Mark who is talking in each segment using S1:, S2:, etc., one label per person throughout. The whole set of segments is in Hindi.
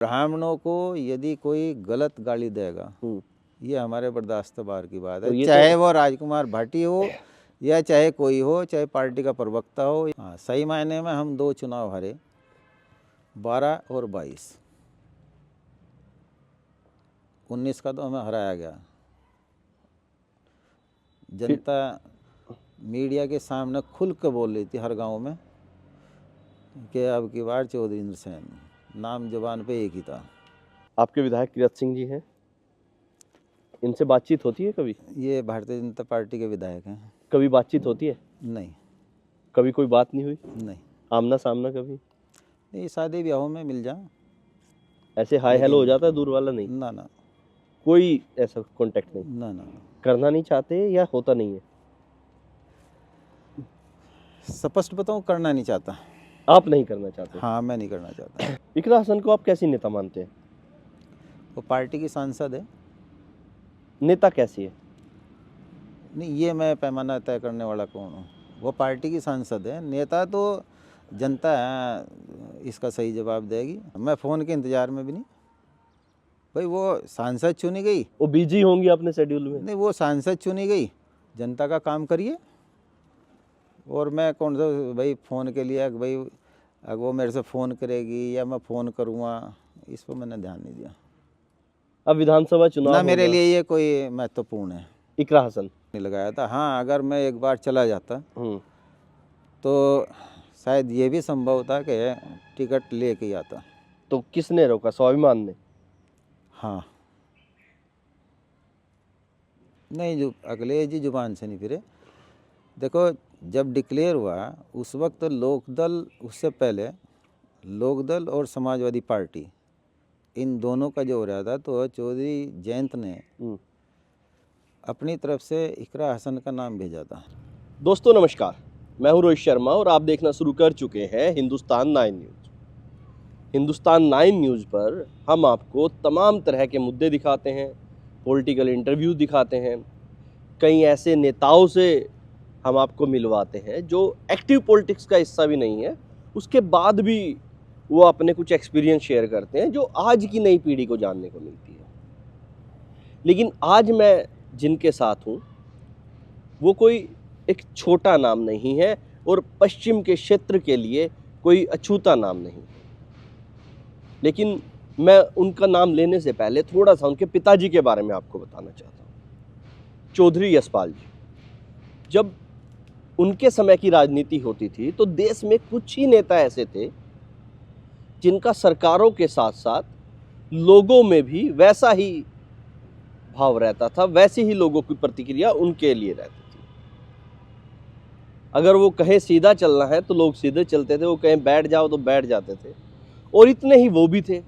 S1: ब्राह्मणों को यदि कोई गलत गाली देगा ये हमारे बर्दाश्त बार की बात है,
S2: तो
S1: चाहे वो राजकुमार भाटी हो या चाहे कोई हो, चाहे पार्टी का प्रवक्ता हो। हाँ, सही मायने में हम 2 चुनाव हारे, 12 और 22। 19 का तो हमें हराया गया। जनता मीडिया के सामने खुल के बोल रही थी हर गांव में कि अब की बार चौधरी इंद्रसेन, नाम जुबान पे एक ही था।
S2: आपके विधायक किरत सिंह जी हैं, इनसे बातचीत होती है कभी?
S1: ये भारतीय जनता पार्टी के विधायक हैं।
S2: कभी बातचीत होती है?
S1: नहीं।
S2: कभी कोई बात नहीं हुई?
S1: नहीं।
S2: आमना सामना कभी
S1: नहीं, शादी ब्याहों में मिल जा,
S2: ऐसे हाय हेलो हो जाता है, दूर वाला नहीं?
S1: ना ना,
S2: कोई ऐसा कांटेक्ट नहीं?
S1: ना ना,
S2: करना नहीं चाहते या होता नहीं है?
S1: स्पष्ट बताऊं, करना नहीं चाहता।
S2: आप नहीं करना चाहते?
S1: हाँ, मैं नहीं करना चाहता।
S2: इकरा हसन को आप कैसी नेता मानते हैं?
S1: वो पार्टी की सांसद है।
S2: नेता कैसी है?
S1: नहीं, ये मैं पैमाना तय करने वाला कौन हूँ? वो पार्टी की सांसद है। नेता तो जनता है, इसका सही जवाब देगी। मैं फ़ोन के इंतज़ार में भी नहीं। भाई वो सांसद चुनी गई,
S2: वो बिजी होंगी अपने शेड्यूल में?
S1: नहीं, वो सांसद चुनी गई, जनता का काम करिए। और मैं कौन सा भाई फ़ोन के लिए भाई अगर वो मेरे से फ़ोन करेगी या मैं फ़ोन करूँगा, इस पर मैंने ध्यान नहीं दिया।
S2: अब विधानसभा चुनाव
S1: ना मेरे
S2: होगा।
S1: लिए ये कोई महत्वपूर्ण है।
S2: इकरा हसन
S1: नहीं लगाया था। हाँ, अगर मैं एक बार चला जाता तो शायद ये भी संभव था कि टिकट लेके ही आता।
S2: तो किसने रोका? स्वाभिमान ने?
S1: हाँ, नहीं, जो अखिलेश जी जुबान से नहीं फिरे। देखो, जब डिक्लेयर हुआ उस वक्त लोकदल, उससे पहले लोकदल और समाजवादी पार्टी, इन दोनों का जो हो रहा था, तो चौधरी जयंत ने अपनी तरफ से इकरा हसन का नाम भेजा था।
S2: दोस्तों नमस्कार, मैं हूं रोहित शर्मा और आप देखना शुरू कर चुके हैं हिंदुस्तान 9 न्यूज़। हिंदुस्तान 9 न्यूज़ पर हम आपको तमाम तरह के मुद्दे दिखाते हैं, पॉलिटिकल इंटरव्यू दिखाते हैं, कई ऐसे नेताओं से हम आपको मिलवाते हैं जो एक्टिव पॉलिटिक्स का हिस्सा भी नहीं है, उसके बाद भी वो अपने कुछ एक्सपीरियंस शेयर करते हैं जो आज की नई पीढ़ी को जानने को मिलती है। लेकिन आज मैं जिनके साथ हूँ वो कोई एक छोटा नाम नहीं है और पश्चिम के क्षेत्र के लिए कोई अछूता नाम नहीं। लेकिन मैं उनका नाम लेने से पहले थोड़ा सा उनके पिताजी के बारे में आपको बताना चाहता हूँ। चौधरी यशपाल जी, जब उनके समय की राजनीति होती थी तो देश में कुछ ही नेता ऐसे थे जिनका सरकारों के साथ साथ लोगों में भी वैसा ही भाव रहता था, वैसी ही लोगों की प्रतिक्रिया उनके लिए रहती थी। अगर वो कहें सीधा चलना है तो लोग सीधे चलते थे, वो कहें बैठ जाओ तो बैठ जाते थे। और इतने ही वो भी थे,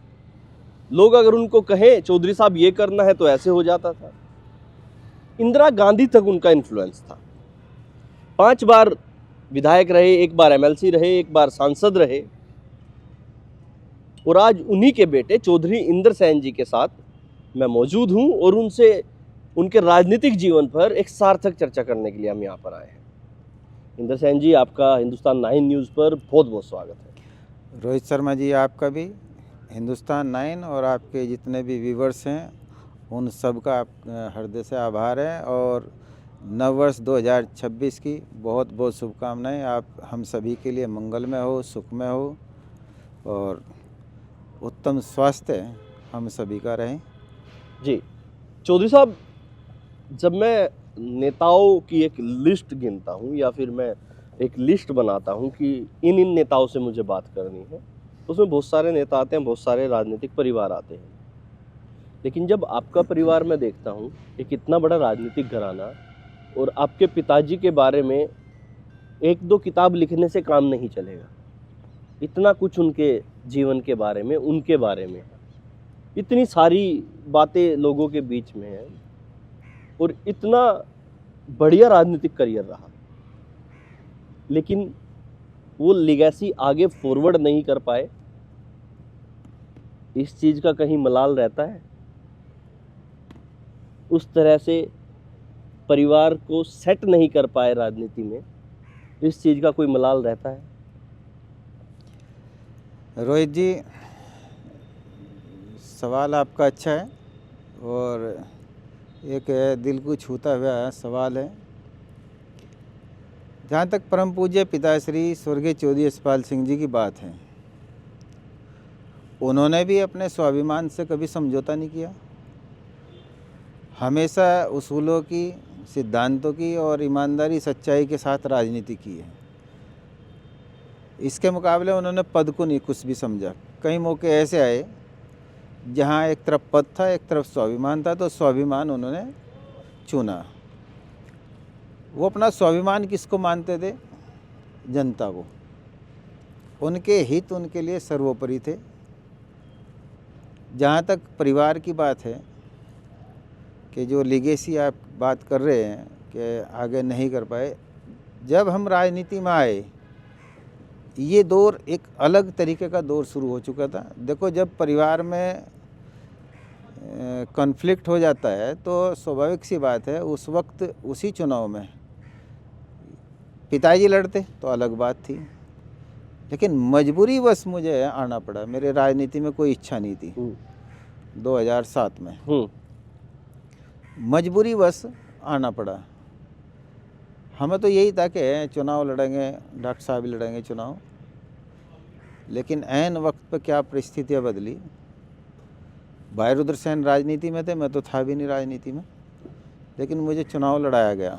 S2: लोग अगर उनको कहें चौधरी साहब ये करना है तो ऐसे हो जाता था। इंदिरा गांधी तक उनका इन्फ्लुएंस था। 5 बार विधायक रहे, 1 बार एमएलसी रहे, 1 बार सांसद रहे। और आज उन्हीं के बेटे चौधरी इंद्रसेन जी के साथ मैं मौजूद हूं और उनसे उनके राजनीतिक जीवन पर एक सार्थक चर्चा करने के लिए हम यहाँ पर आए हैं। इंद्रसेन जी, आपका हिंदुस्तान 9 न्यूज़ पर बहुत बहुत स्वागत है।
S1: रोहित शर्मा जी, आपका भी हिंदुस्तान 9 और आपके जितने भी व्यूवर्स हैं उन सब का हृदय से आभार है। और नववर्ष 2026 की बहुत बहुत शुभकामनाएं। आप हम सभी के लिए मंगलमय हो, सुखमय हो और उत्तम स्वास्थ्य हम सभी का रहे।
S2: जी चौधरी साहब, जब मैं नेताओं की एक लिस्ट गिनता हूँ या फिर मैं एक लिस्ट बनाता हूँ कि इन नेताओं से मुझे बात करनी है, तो उसमें बहुत सारे नेता आते हैं, बहुत सारे राजनीतिक परिवार आते हैं। लेकिन जब आपका परिवार मैं देखता हूँ, एक इतना बड़ा राजनीतिक घराना, और आपके पिताजी के बारे में 1-2 किताब लिखने से काम नहीं चलेगा। इतना कुछ उनके जीवन के बारे में, उनके बारे में, इतनी सारी बातें लोगों के बीच में है और इतना बढ़िया राजनीतिक करियर रहा, लेकिन वो लेगेसी आगे फॉरवर्ड नहीं कर पाए। इस चीज़ का कहीं मलाल रहता है? उस तरह से परिवार को सेट नहीं कर पाए राजनीति में, इस चीज़ का कोई मलाल रहता है?
S1: रोहित जी, सवाल आपका अच्छा है और एक दिल को छूता हुआ सवाल है। जहाँ तक परम पूज्य पिताश्री स्वर्गीय चौधरी यशपाल सिंह जी की बात है, उन्होंने भी अपने स्वाभिमान से कभी समझौता नहीं किया। हमेशा उसूलों की, सिद्धांतों की और ईमानदारी सच्चाई के साथ राजनीति की है। इसके मुकाबले उन्होंने पद को नहीं कुछ भी समझा। कई मौके ऐसे आए जहाँ एक तरफ पद था, एक तरफ स्वाभिमान था, तो स्वाभिमान उन्होंने चुना। वो अपना स्वाभिमान किसको मानते थे? जनता को। उनके हित उनके लिए सर्वोपरि थे। जहाँ तक परिवार की बात है कि जो लीगेसी आप बात कर रहे हैं कि आगे नहीं कर पाए, जब हम राजनीति में आए ये दौर एक अलग तरीके का दौर शुरू हो चुका था। देखो, जब परिवार में कॉन्फ्लिक्ट हो जाता है तो स्वाभाविक सी बात है, उस वक्त उसी चुनाव में पिताजी लड़ते तो अलग बात थी, लेकिन मजबूरी बस मुझे आना पड़ा। मेरे राजनीति में कोई इच्छा नहीं थी 2007 में, मजबूरी बस आना पड़ा। हमें तो यही था कि चुनाव लड़ेंगे, डॉक्टर साहब लड़ेंगे चुनाव, लेकिन ऐन वक्त पर क्या परिस्थितियाँ बदली। भाई रुद्रसेन राजनीति में थे, मैं तो था भी नहीं राजनीति में, लेकिन मुझे चुनाव लड़ाया गया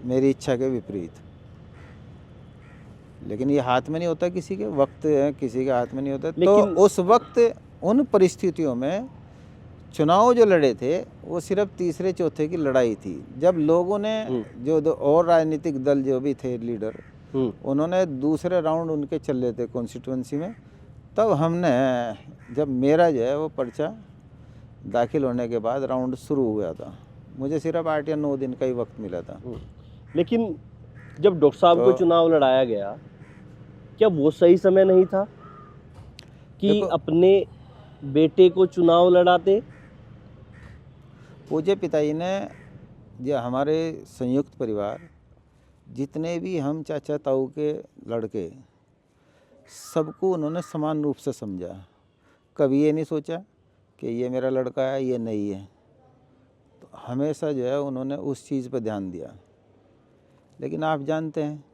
S1: मेरी इच्छा के विपरीत। लेकिन ये हाथ में नहीं होता किसी के, वक्त किसी के हाथ में नहीं होता। तो उस वक्त उन परिस्थितियों में चुनाव जो लड़े थे वो सिर्फ तीसरे चौथे की लड़ाई थी। जब लोगों ने जो और राजनीतिक दल जो भी थे लीडर, उन्होंने दूसरे राउंड उनके चल रहे थे कॉन्स्टिट्यूंसी में, तब हमने, जब मेरा जो है वो पर्चा दाखिल होने के बाद राउंड शुरू हुआ था, मुझे सिर्फ 8 या 9 दिन का ही वक्त मिला था।
S2: लेकिन जब डॉक्टर साहब को चुनाव लड़ाया गया, क्या वो सही समय नहीं था कि अपने बेटे को चुनाव लड़ाते?
S1: पूज्य पिताजी ने, जो हमारे संयुक्त परिवार, जितने भी हम चाचा ताऊ के लड़के, सबको उन्होंने समान रूप से समझा। कभी ये नहीं सोचा कि ये मेरा लड़का है, ये नहीं है। तो हमेशा जो है उन्होंने उस चीज़ पर ध्यान दिया। लेकिन आप जानते हैं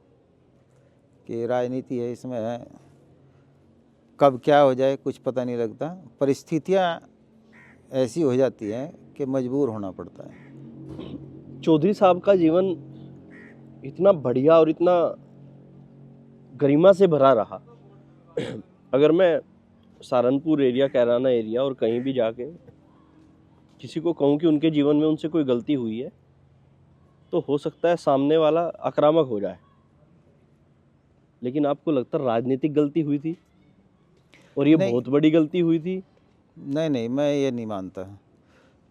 S1: कि राजनीति है, इसमें कब क्या हो जाए कुछ पता नहीं लगता। परिस्थितियाँ ऐसी हो जाती हैं कि मजबूर होना पड़ता है।
S2: चौधरी साहब का जीवन इतना बढ़िया और इतना गरिमा से भरा रहा। अगर मैं सहारनपुर एरिया, कैराना एरिया और कहीं भी जाके किसी को कहूँ कि उनके जीवन में उनसे कोई गलती हुई है, तो हो सकता है सामने वाला आक्रामक हो जाए। लेकिन आपको लगता है राजनीतिक गलती हुई थी और ये बहुत बड़ी गलती हुई थी?
S1: नहीं, मैं ये नहीं मानता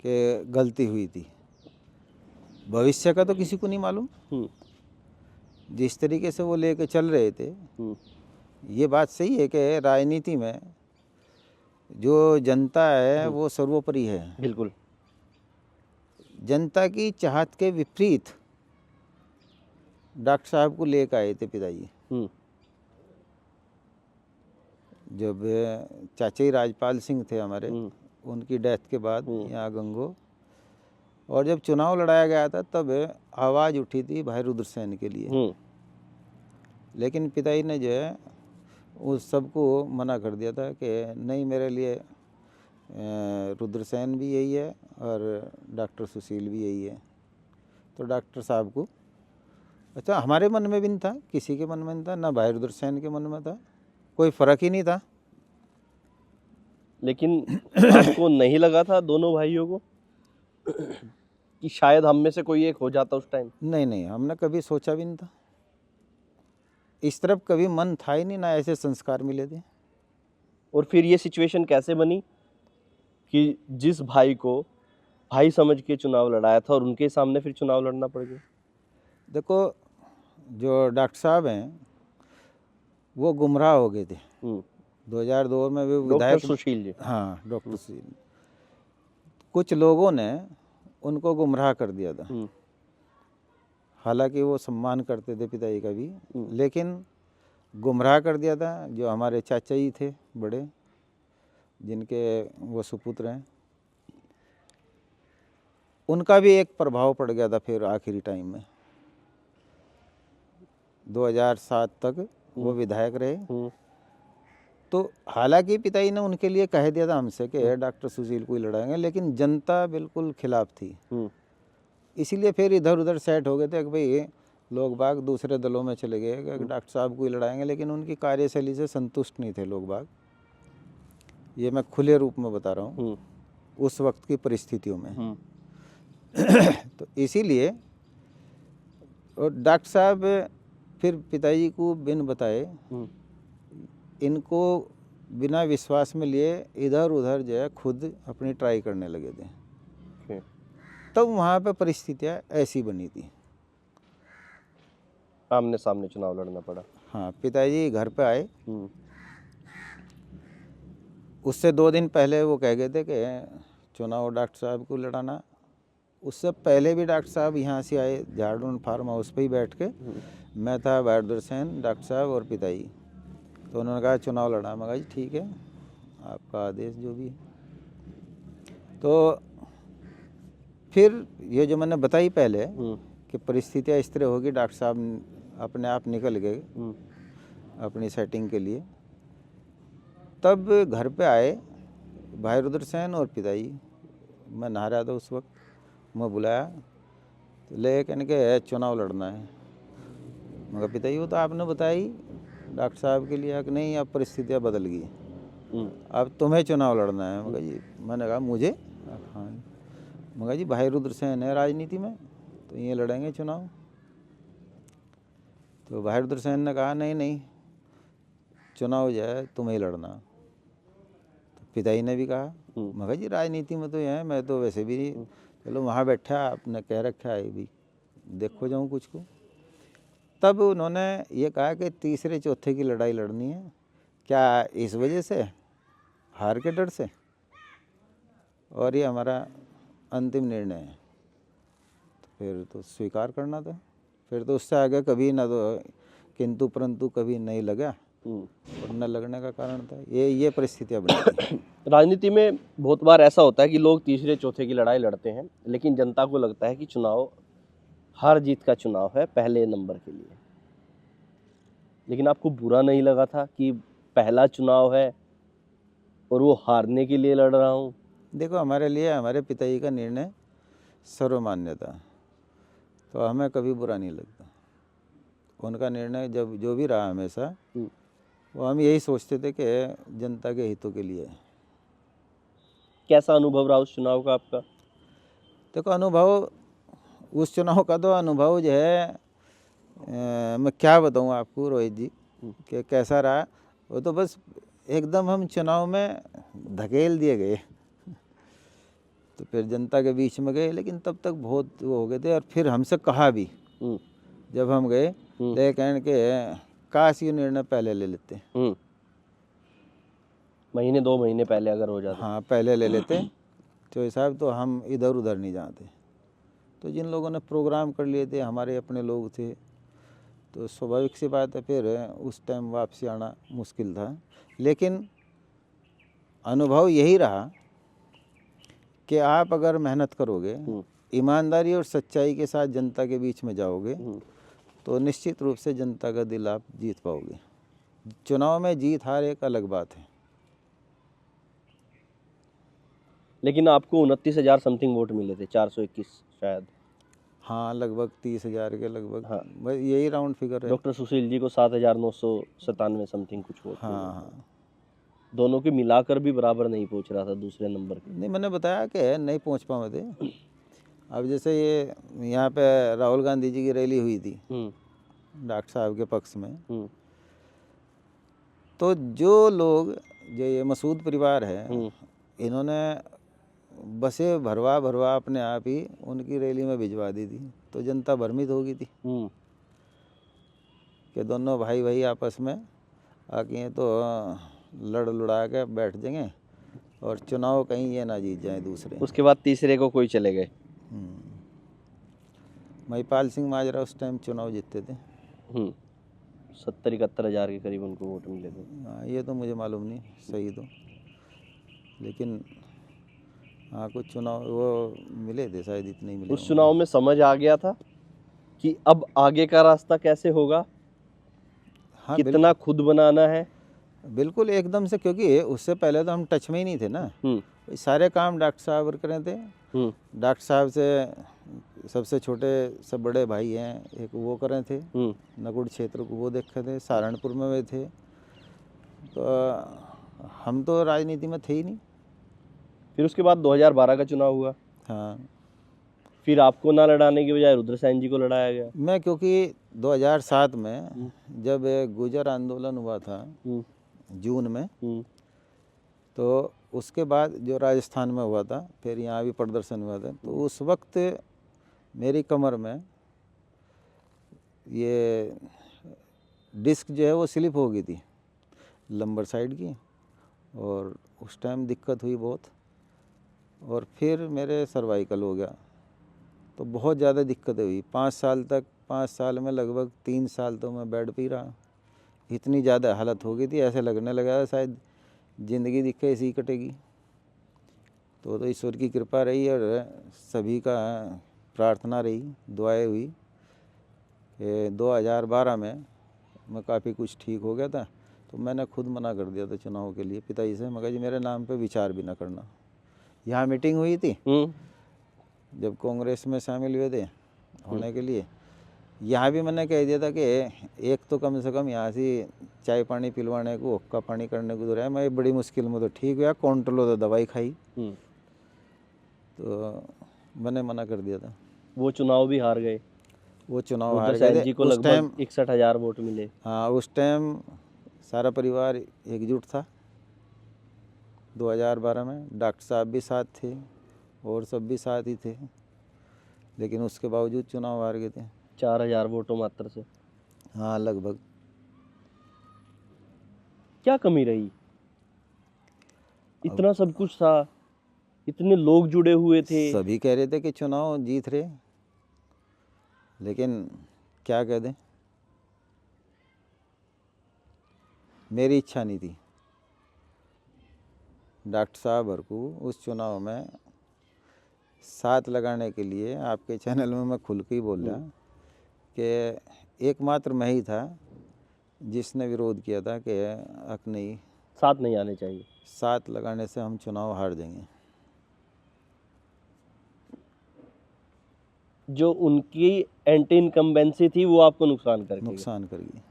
S1: कि गलती हुई थी। भविष्य का तो किसी को नहीं मालूम। जिस तरीके से वो लेके चल रहे थे, ये बात सही है कि राजनीति में जो जनता है वो सर्वोपरि है।
S2: बिल्कुल।
S1: जनता की चाहत के विपरीत डॉक्टर साहब को लेकर आए थे पिताजी। जब चाचा राजपाल सिंह थे हमारे, उनकी डेथ के बाद यहाँ गंगो, और जब चुनाव लड़ाया गया था तब आवाज़ उठी थी भाई रुद्रसेन के लिए। लेकिन पिताजी ने जो है उस सबको मना कर दिया था कि नहीं, मेरे लिए रुद्रसेन भी यही है और डॉक्टर सुशील भी यही है। तो डॉक्टर साहब को, अच्छा, हमारे मन में भी नहीं था, किसी के मन में नहीं था, ना भाई रुद्रसेन के मन में था, कोई फ़र्क ही नहीं था।
S2: लेकिन आपको नहीं लगा था दोनों भाइयों को कि शायद हम में से कोई एक हो जाता उस टाइम?
S1: नहीं, हमने कभी सोचा भी नहीं था। इस तरफ कभी मन था ही नहीं, ना ऐसे संस्कार मिले थे।
S2: और फिर ये सिचुएशन कैसे बनी कि जिस भाई को भाई समझ के चुनाव लड़ाया था और उनके सामने फिर चुनाव लड़ना पड़ गया?
S1: देखो, जो डॉक्टर साहब हैं वो गुमराह हो गए थे 2002 में। वो विधायक
S2: सुशील जी,
S1: हाँ, डॉक्टर सुशील, कुछ लोगों ने उनको गुमराह कर दिया था। हालांकि वो सम्मान करते थे पिताजी का भी, लेकिन गुमराह कर दिया था। जो हमारे चाचा जी थे बड़े, जिनके वो सुपुत्र हैं, उनका भी एक प्रभाव पड़ गया था फिर आखिरी टाइम में। 2007 तक वो विधायक रहे। तो हालांकि पिताजी ने उनके लिए कह दिया था हमसे कि डॉक्टर सुशील को ही लड़ाएंगे, लेकिन जनता बिल्कुल खिलाफ थी। इसीलिए फिर इधर उधर सेट हो गए थे कि भाई लोग बाग दूसरे दलों में चले गए कि डॉक्टर साहब को ही लड़ाएंगे, लेकिन उनकी कार्यशैली से संतुष्ट नहीं थे लोग बाग। ये मैं खुले रूप में बता रहा हूँ उस वक्त की परिस्थितियों में। तो इसीलिए और डॉक्टर साहब फिर पिताजी को बिन बताए इनको बिना विश्वास में लिए इधर उधर जो है खुद अपनी ट्राई करने लगे थे। तब वहाँ पे परिस्थितियाँ ऐसी बनी थी,
S2: आमने सामने चुनाव लड़ना पड़ा।
S1: हाँ, पिताजी घर पे आए, उससे 2 दिन पहले वो कह गए थे कि चुनाव डॉक्टर साहब को लड़ाना। उससे पहले भी डॉक्टर साहब यहाँ से आए, झारडून फार्म हाउस पे ही बैठ के, मैं था, बहादुर सेन, डॉक्टर साहब और पिताजी। तो उन्होंने कहा चुनाव लड़ा। मैं कहा जी ठीक है, आपका आदेश जो भी है। तो फिर ये जो मैंने बताई पहले कि परिस्थितियाँ इस तरह होगी, डॉक्टर साहब अपने आप निकल गए अपनी सेटिंग के लिए। तब घर पे आए बहादुर सेन और पिताजी, मैं नहा रहा था उस वक्त, मैं बुलाया तो ले कहने के चुनाव लड़ना है। मगर पिताजी वो तो आपने बताई डॉक्टर साहब के लिए कि नहीं, अब परिस्थितियाँ बदल गई, अब तुम्हें चुनाव लड़ना है। मगर जी, मैंने कहा मुझे? हाँ। मगर जी बहादुर सेन है राजनीति में, तो ये लड़ेंगे चुनाव। तो बहादुर सेन ने कहा नहीं नहीं, चुनाव जो है तुम्हें ही लड़ना। तो पिताजी ने भी कहा, मगर जी राजनीति में तो ये है, मैं तो वैसे भी नहीं, चलो वहाँ बैठा, आपने कह रखा है भी देखो जाऊँ कुछ को। तब उन्होंने ये कहा कि तीसरे चौथे की लड़ाई लड़नी है। क्या इस वजह से, हार के डर से? और ये हमारा अंतिम निर्णय है। तो फिर तो स्वीकार करना था। फिर तो उससे आगे कभी ना, तो किंतु परंतु कभी नहीं लगा और न लगने का कारण था। ये परिस्थितियाँ बनी।
S2: राजनीति में बहुत बार ऐसा होता है कि लोग तीसरे चौथे की लड़ाई लड़ते हैं, लेकिन जनता को लगता है कि चुनाव हार जीत का चुनाव है पहले नंबर के लिए। लेकिन आपको बुरा नहीं लगा था कि पहला चुनाव है और वो हारने के लिए लड़ रहा हूँ?
S1: देखो, हमारे लिए हमारे पिताजी का निर्णय सर्वमान्य था, तो हमें कभी बुरा नहीं लगता। उनका निर्णय जब जो भी रहा हमेशा, वो हम यही सोचते थे कि जनता के हितों के लिए।
S2: कैसा अनुभव रहा उस चुनाव का आपका?
S1: देखो, अनुभव उस चुनाव का तो अनुभव जो है मैं क्या बताऊँ आपको रोहित जी कि कैसा रहा। वो तो बस एकदम हम चुनाव में धकेल दिए गए। तो फिर जनता के बीच में गए, लेकिन तब तक बहुत वो हो गए थे। और फिर हमसे कहा भी जब हम गए, लेकिन के काश ये निर्णय पहले ले लेते,
S2: महीने 2 महीने पहले अगर हो जाता।
S1: हाँ, पहले ले लेते तो साहब, तो हम इधर उधर नहीं जाते। तो जिन लोगों ने प्रोग्राम कर लिए थे, हमारे अपने लोग थे, तो स्वाभाविक सी बात है फिर उस टाइम वापसी आना मुश्किल था। लेकिन अनुभव यही रहा कि आप अगर मेहनत करोगे, ईमानदारी और सच्चाई के साथ जनता के बीच में जाओगे, तो निश्चित रूप से जनता का दिल आप जीत पाओगे। चुनाव में जीत हार एक अलग बात है।
S2: लेकिन आपको 29,000 समथिंग वोट मिले थे, 421 शायद।
S1: हाँ, लगभग 30,000 के लगभग।
S2: हाँ,
S1: बस यही राउंड फिगर है।
S2: डॉक्टर सुशील जी को 7,997 समथिंग कुछ वोट मिले।
S1: हाँ,
S2: दोनों के मिलाकर भी बराबर नहीं पहुंच रहा था दूसरे नंबर के।
S1: नहीं, मैंने बताया कि नहीं पहुंच पाए थे। अब जैसे ये यहाँ पे राहुल गांधी जी की रैली हुई थी डॉक्टर साहब के पक्ष में, तो जो लोग, जो ये मसूद परिवार है, इन्होंने बसें भरवा भरवा अपने आप ही उनकी रैली में भिजवा दी थी। तो जनता भ्रमित हो गई थी कि दोनों भाई भाई आपस में आके तो लड़ लुड़ा के बैठ जाएंगे और चुनाव कहीं ये ना जीत जाए दूसरे।
S2: उसके बाद तीसरे को कोई चले गए।
S1: महिपाल सिंह माजरा उस टाइम चुनाव जीतते थे।
S2: 70-71 हज़ार के करीब उनको वोट मिले थे।
S1: ये तो मुझे मालूम नहीं सही तो। लेकिन हाँ कुछ चुनाव वो मिले थे, शायद इतने ही मिले
S2: उस
S1: होंगे।
S2: चुनाव में समझ आ गया था कि अब आगे का रास्ता कैसे होगा,
S1: हाँ
S2: कितना खुद बनाना है।
S1: बिल्कुल एकदम से, क्योंकि उससे पहले तो हम टच में ही नहीं थे ना। सारे काम डॉक्टर साहब और करे थे। डॉक्टर साहब से सबसे छोटे सब बड़े भाई हैं एक, वो करे थे। नकुड़ क्षेत्र को वो देखे थे, सहारनपुर में वे थे। तो हम तो राजनीति में थे ही नहीं।
S2: फिर उसके बाद 2012 का चुनाव हुआ।
S1: हाँ,
S2: फिर आपको ना लड़ाने की बजाय रुद्रसेन जी को लड़ाया गया।
S1: मैं क्योंकि 2007 में जब गुजर आंदोलन हुआ था जून में, तो उसके बाद जो राजस्थान में हुआ था, फिर यहाँ भी प्रदर्शन हुआ था, तो उस वक्त मेरी कमर में ये डिस्क जो है वो स्लिप हो गई थी लंबर साइड की, और उस टाइम दिक्कत हुई बहुत। और फिर मेरे सर्वाइकल हो गया, तो बहुत ज़्यादा दिक्कतें हुई 5 साल तक। 5 साल में लगभग 3 साल तो मैं बेड पे ही रहा। इतनी ज़्यादा हालत हो गई थी, ऐसे लगने लगा शायद ज़िंदगी दिखे ऐसी ही कटेगी। तो ईश्वर की कृपा रही और सभी का प्रार्थना रही, दुआएं हुई कि 2012 में मैं काफ़ी कुछ ठीक हो गया था। तो मैंने खुद मना कर दिया था चुनाव के लिए पिताजी से, मगर जी मेरे नाम पे विचार भी ना करना। यहाँ मीटिंग हुई थी जब कांग्रेस में शामिल हुए थे होने के लिए, यहाँ भी मैंने कह दिया था कि एक तो कम से कम यहाँ से चाय पानी पिलवाने को, हुक्का पानी करने को दूर है। मैं बड़ी मुश्किल में तो ठीक हुआ, कंट्रोल तो दवाई खाई, तो मैंने मना कर दिया था।
S2: वो चुनाव भी हार गए।
S1: वो चुनाव हार
S2: रुद्रसेन
S1: गए
S2: जी
S1: थे
S2: को
S1: उस टाइम।
S2: लगभग 61,000 वोट मिले।
S1: हाँ, उस टाइम सारा परिवार एकजुट था। 2012 में डॉक्टर साहब भी साथ थे और सब भी साथ ही थे, लेकिन उसके बावजूद चुनाव हार गए थे
S2: 4,000 वोटों मात्र से।
S1: हाँ लगभग।
S2: क्या कमी रही? इतना सब कुछ था, इतने लोग जुड़े हुए थे।
S1: सभी कह रहे थे कि चुनाव जीत रहे, लेकिन क्या कह दें, मेरी इच्छा नहीं थी। डॉक्टर साहब हर को उस चुनाव में साथ लगाने के लिए आपके चैनल में मैं खुल के ही बोल रहा कि एकमात्र मैं ही था जिसने विरोध किया था कि अक नहीं,
S2: साथ नहीं आने चाहिए।
S1: साथ लगाने से हम चुनाव हार जाएंगे।
S2: जो उनकी एंटी इनकम्बेंसी थी वो आपको नुकसान करके गई।
S1: नुकसान करेगी,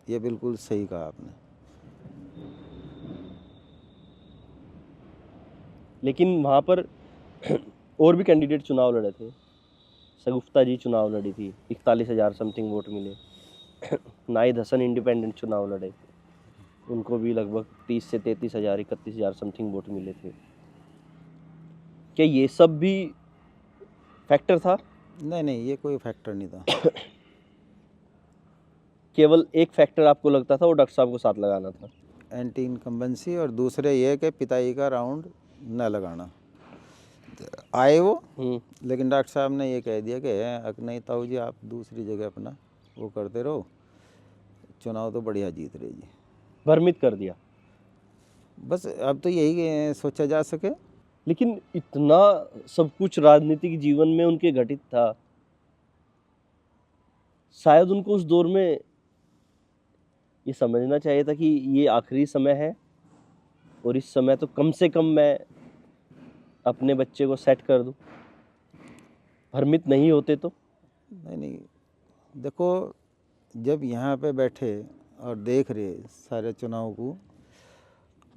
S1: ये बिल्कुल सही कहा आपने।
S2: लेकिन वहाँ पर और भी कैंडिडेट चुनाव लड़े थे। शगुफ्ता जी चुनाव लड़ी थी, 41,000 समथिंग वोट मिले। नाहिद हसन इंडिपेंडेंट चुनाव लड़े, उनको भी लगभग 30 से 33,000 31,000 समथिंग वोट मिले थे। क्या ये सब भी फैक्टर था?
S1: नहीं, ये कोई फैक्टर नहीं था।
S2: केवल एक फैक्टर आपको लगता था, वो डॉक्टर साहब को साथ लगाना था।
S1: एंटी इनकम्बेंसी, और दूसरे ये कि पिताजी का राउंड न लगाना। आए वो, लेकिन डॉक्टर साहब ने ये कह दिया कि अक नहीं ताऊ जी, आप दूसरी जगह अपना वो करते रहो, चुनाव तो बढ़िया जीत रहे जी।
S2: भ्रमित कर दिया।
S1: बस अब तो यही सोचा जा सके।
S2: लेकिन इतना सब कुछ राजनीतिक जीवन में उनके घटित था, शायद उनको उस दौर में ये समझना चाहिए था कि ये आखिरी समय है और इस समय तो कम से कम मैं अपने बच्चे को सेट कर दूं। भ्रमित नहीं होते तो?
S1: नहीं, देखो जब यहाँ पे बैठे और देख रहे सारे चुनाव को,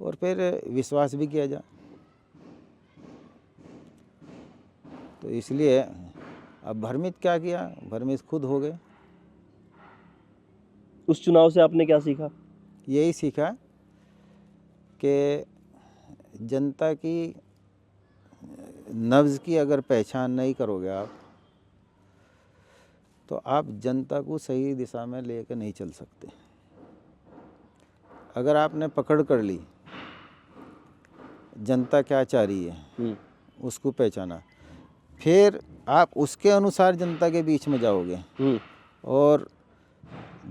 S1: और फिर विश्वास भी किया जा, तो इसलिए अब भ्रमित क्या किया, भ्रमित खुद हो गए।
S2: उस चुनाव से आपने क्या सीखा?
S1: यही सीखा कि जनता की नब्ज़ की अगर पहचान नहीं करोगे आप, तो आप जनता को सही दिशा में लेकर नहीं चल सकते। अगर आपने पकड़ कर ली जनता क्या चाह रही है, उसको पहचाना, फिर आप उसके अनुसार जनता के बीच में जाओगे, और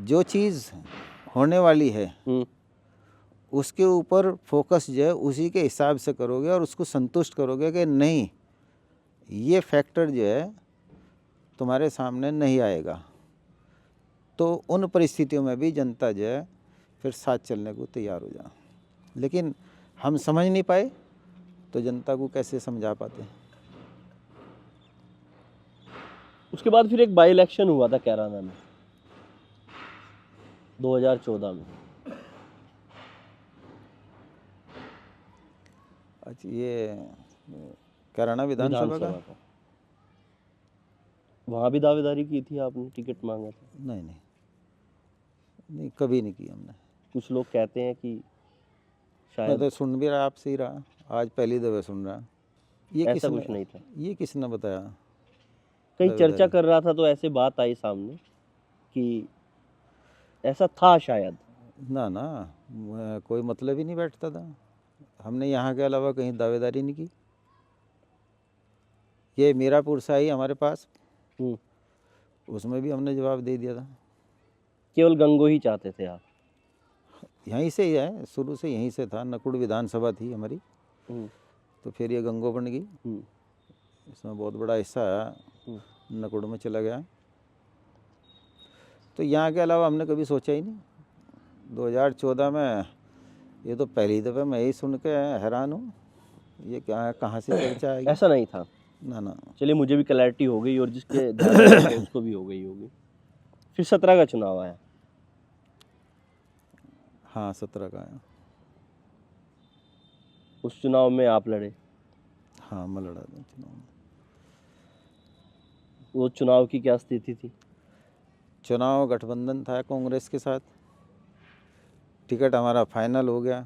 S1: जो चीज़ होने वाली है उसके ऊपर फोकस जो है उसी के हिसाब से करोगे और उसको संतुष्ट करोगे कि नहीं, ये फैक्टर जो है तुम्हारे सामने नहीं आएगा, तो उन परिस्थितियों में भी जनता जो है फिर साथ चलने को तैयार हो जाए। लेकिन हम समझ नहीं पाए तो जनता को कैसे समझा पाते।
S2: उसके बाद फिर एक बाई इलेक्शन हुआ था कैराना में 2014 में।
S1: अच्छा, ये कैराना विधानसभा का?
S2: का वहाँ भी दावेदारी की थी आपने, टिकट मांगा था?
S1: नहीं नहीं नहीं, कभी नहीं की हमने।
S2: कुछ लोग कहते हैं कि
S1: मैं
S2: शायद
S1: तो सुन भी रहा आपसे ही रहा, आज पहली दफ़ा सुन रहा। ये
S2: ऐसा
S1: किसने
S2: कुछ नहीं था।
S1: ये किसने बताया?
S2: कहीं चर्चा
S1: दावेदारी।
S2: कर रहा था तो ऐसे बात आई सामने कि ऐसा था शायद।
S1: ना ना, कोई मतलब ही नहीं बैठता था। हमने यहाँ के अलावा कहीं दावेदारी नहीं की। ये मीरापुर से आई हमारे पास,
S2: हम्म,
S1: उसमें भी हमने जवाब दे दिया था।
S2: केवल गंगो ही चाहते थे आप?
S1: यहीं से ही है, शुरू से यहीं से था। नकुड़ विधानसभा थी हमारी,
S2: हम्म,
S1: तो फिर ये गंगो बन गई।
S2: हम्म,
S1: इसमें बहुत बड़ा हिस्सा
S2: हम्म।
S1: नकुड़ में चला गया। तो यहाँ के अलावा हमने कभी सोचा ही नहीं। 2014 में ये तो पहली दफ़ा मैं यही सुन के हैरान हूँ, ये क्या कहाँ से चर्चा आएगी।
S2: ऐसा नहीं था।
S1: ना ना,
S2: चलिए, मुझे भी क्लैरिटी हो गई और जिसके ध्यान में नहीं था, उसको भी हो गई होगी। फिर 17 का चुनाव आया।
S1: हाँ 17 का आया।
S2: उस चुनाव में आप लड़े।
S1: हाँ मैं लड़ा था चुनाव में।
S2: वो चुनाव की क्या स्थिति थी?
S1: चुनाव गठबंधन था कांग्रेस के साथ, टिकट हमारा फाइनल हो गया।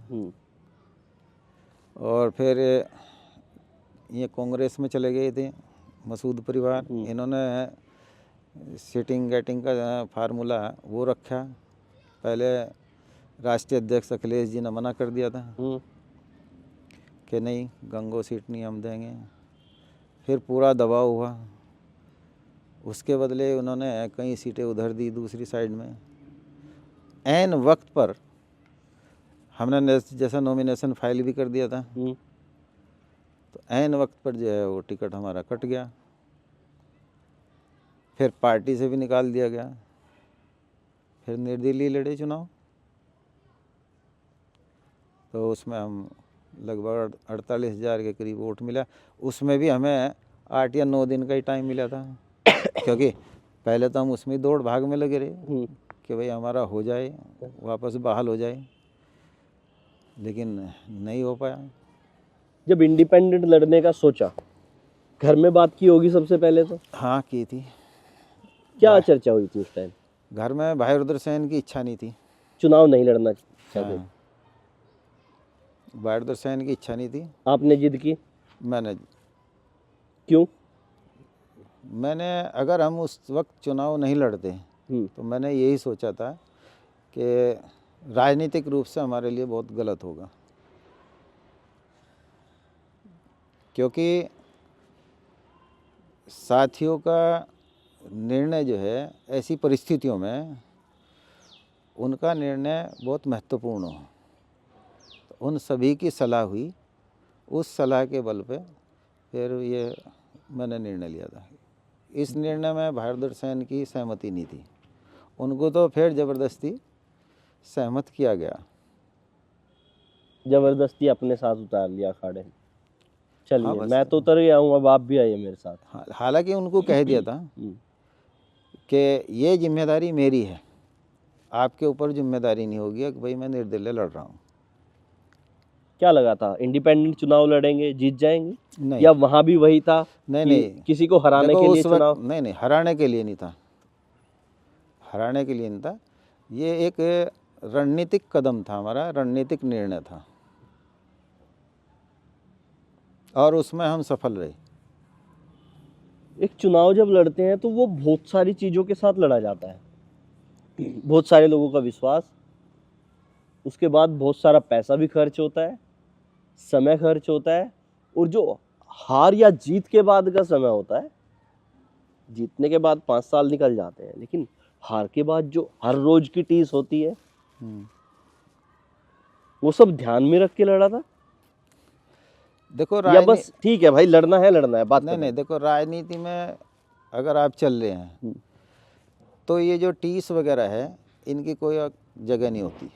S1: और फिर ये कांग्रेस में चले गए थे मसूद परिवार। इन्होंने सीटिंग गेटिंग का फार्मूला वो रखा। पहले राष्ट्रीय अध्यक्ष अखिलेश जी ने मना कर दिया था कि नहीं, गंगो सीट नहीं हम देंगे। फिर पूरा दबाव हुआ, उसके बदले उन्होंने कई सीटें उधर दी दूसरी साइड में। ऐन वक्त पर हमने जैसा नॉमिनेशन फाइल भी कर दिया था, तो ऐन वक्त पर जो है वो टिकट हमारा कट गया। फिर पार्टी से भी निकाल दिया गया। फिर निर्दलीय लड़े चुनाव, तो उसमें हम लगभग 48,000 के करीब वोट मिला। उसमें भी हमें 8 या 9 दिन का ही टाइम मिला था, क्योंकि पहले तो हम उसमें दौड़ भाग में लगे रहे कि भाई हमारा हो जाए, वापस बहाल हो जाए, लेकिन नहीं हो पाया।
S2: जब इंडिपेंडेंट लड़ने का सोचा, घर में बात की होगी सबसे पहले तो?
S1: हाँ की थी।
S2: क्या चर्चा हुई थी उस टाइम?
S1: घर में भाई रुद्रसेन की इच्छा नहीं थी,
S2: चुनाव नहीं लड़ना चाहते।
S1: हाँ, भाई रुद्रसेन की इच्छा नहीं थी।
S2: आपने जिद की?
S1: मैंने
S2: क्यों?
S1: अगर हम उस वक्त चुनाव नहीं लड़ते तो मैंने यही सोचा था कि राजनीतिक रूप से हमारे लिए बहुत गलत होगा, क्योंकि साथियों का निर्णय जो है ऐसी परिस्थितियों में उनका निर्णय बहुत महत्वपूर्ण हो। तो उन सभी की सलाह हुई, उस सलाह के बल पे फिर ये मैंने निर्णय लिया था। इस निर्णय में भाई रुद्रसेन की सहमति नहीं थी, उनको तो फिर ज़बरदस्ती सहमत किया गया।
S2: जबरदस्ती अपने साथ उतार लिया अखाड़े में। चलिए,
S1: हाँ, बस।
S2: मैं तो उतर गया हूँ, अब आप भी आइए मेरे साथ।
S1: हालांकि उनको कह दिया था कि ये जिम्मेदारी मेरी है, आपके ऊपर जिम्मेदारी नहीं होगी कि भाई मैं निर्दलीय लड़ रहा हूँ।
S2: क्या लगा था इंडिपेंडेंट चुनाव लड़ेंगे जीत जाएंगे,
S1: नहीं,
S2: या वहां भी वही था
S1: नहीं
S2: कि
S1: नहीं,
S2: किसी को हराने
S1: देखो
S2: के लिए
S1: उस वक्त
S2: चुनाव?
S1: नहीं, हराने के लिए नहीं था, हराने के लिए नहीं था। ये एक रणनीतिक कदम था, हमारा रणनीतिक निर्णय था, और उसमें हम सफल रहे।
S2: एक चुनाव जब लड़ते हैं तो वो बहुत सारी चीजों के साथ लड़ा जाता है, बहुत सारे लोगों का विश्वास, उसके बाद बहुत सारा पैसा भी खर्च होता है, समय खर्च होता है, और जो हार या जीत के बाद का समय होता है, जीतने के बाद 5 साल निकल जाते हैं, लेकिन हार के बाद जो हर रोज की टीस होती है, वो सब ध्यान में रख के लड़ा था
S1: देखो
S2: या बस ठीक है भाई लड़ना है बात
S1: नहीं
S2: करना
S1: नहीं, देखो राजनीति में अगर आप चल रहे हैं तो ये जो टीस वगैरह है इनकी कोई जगह नहीं होती।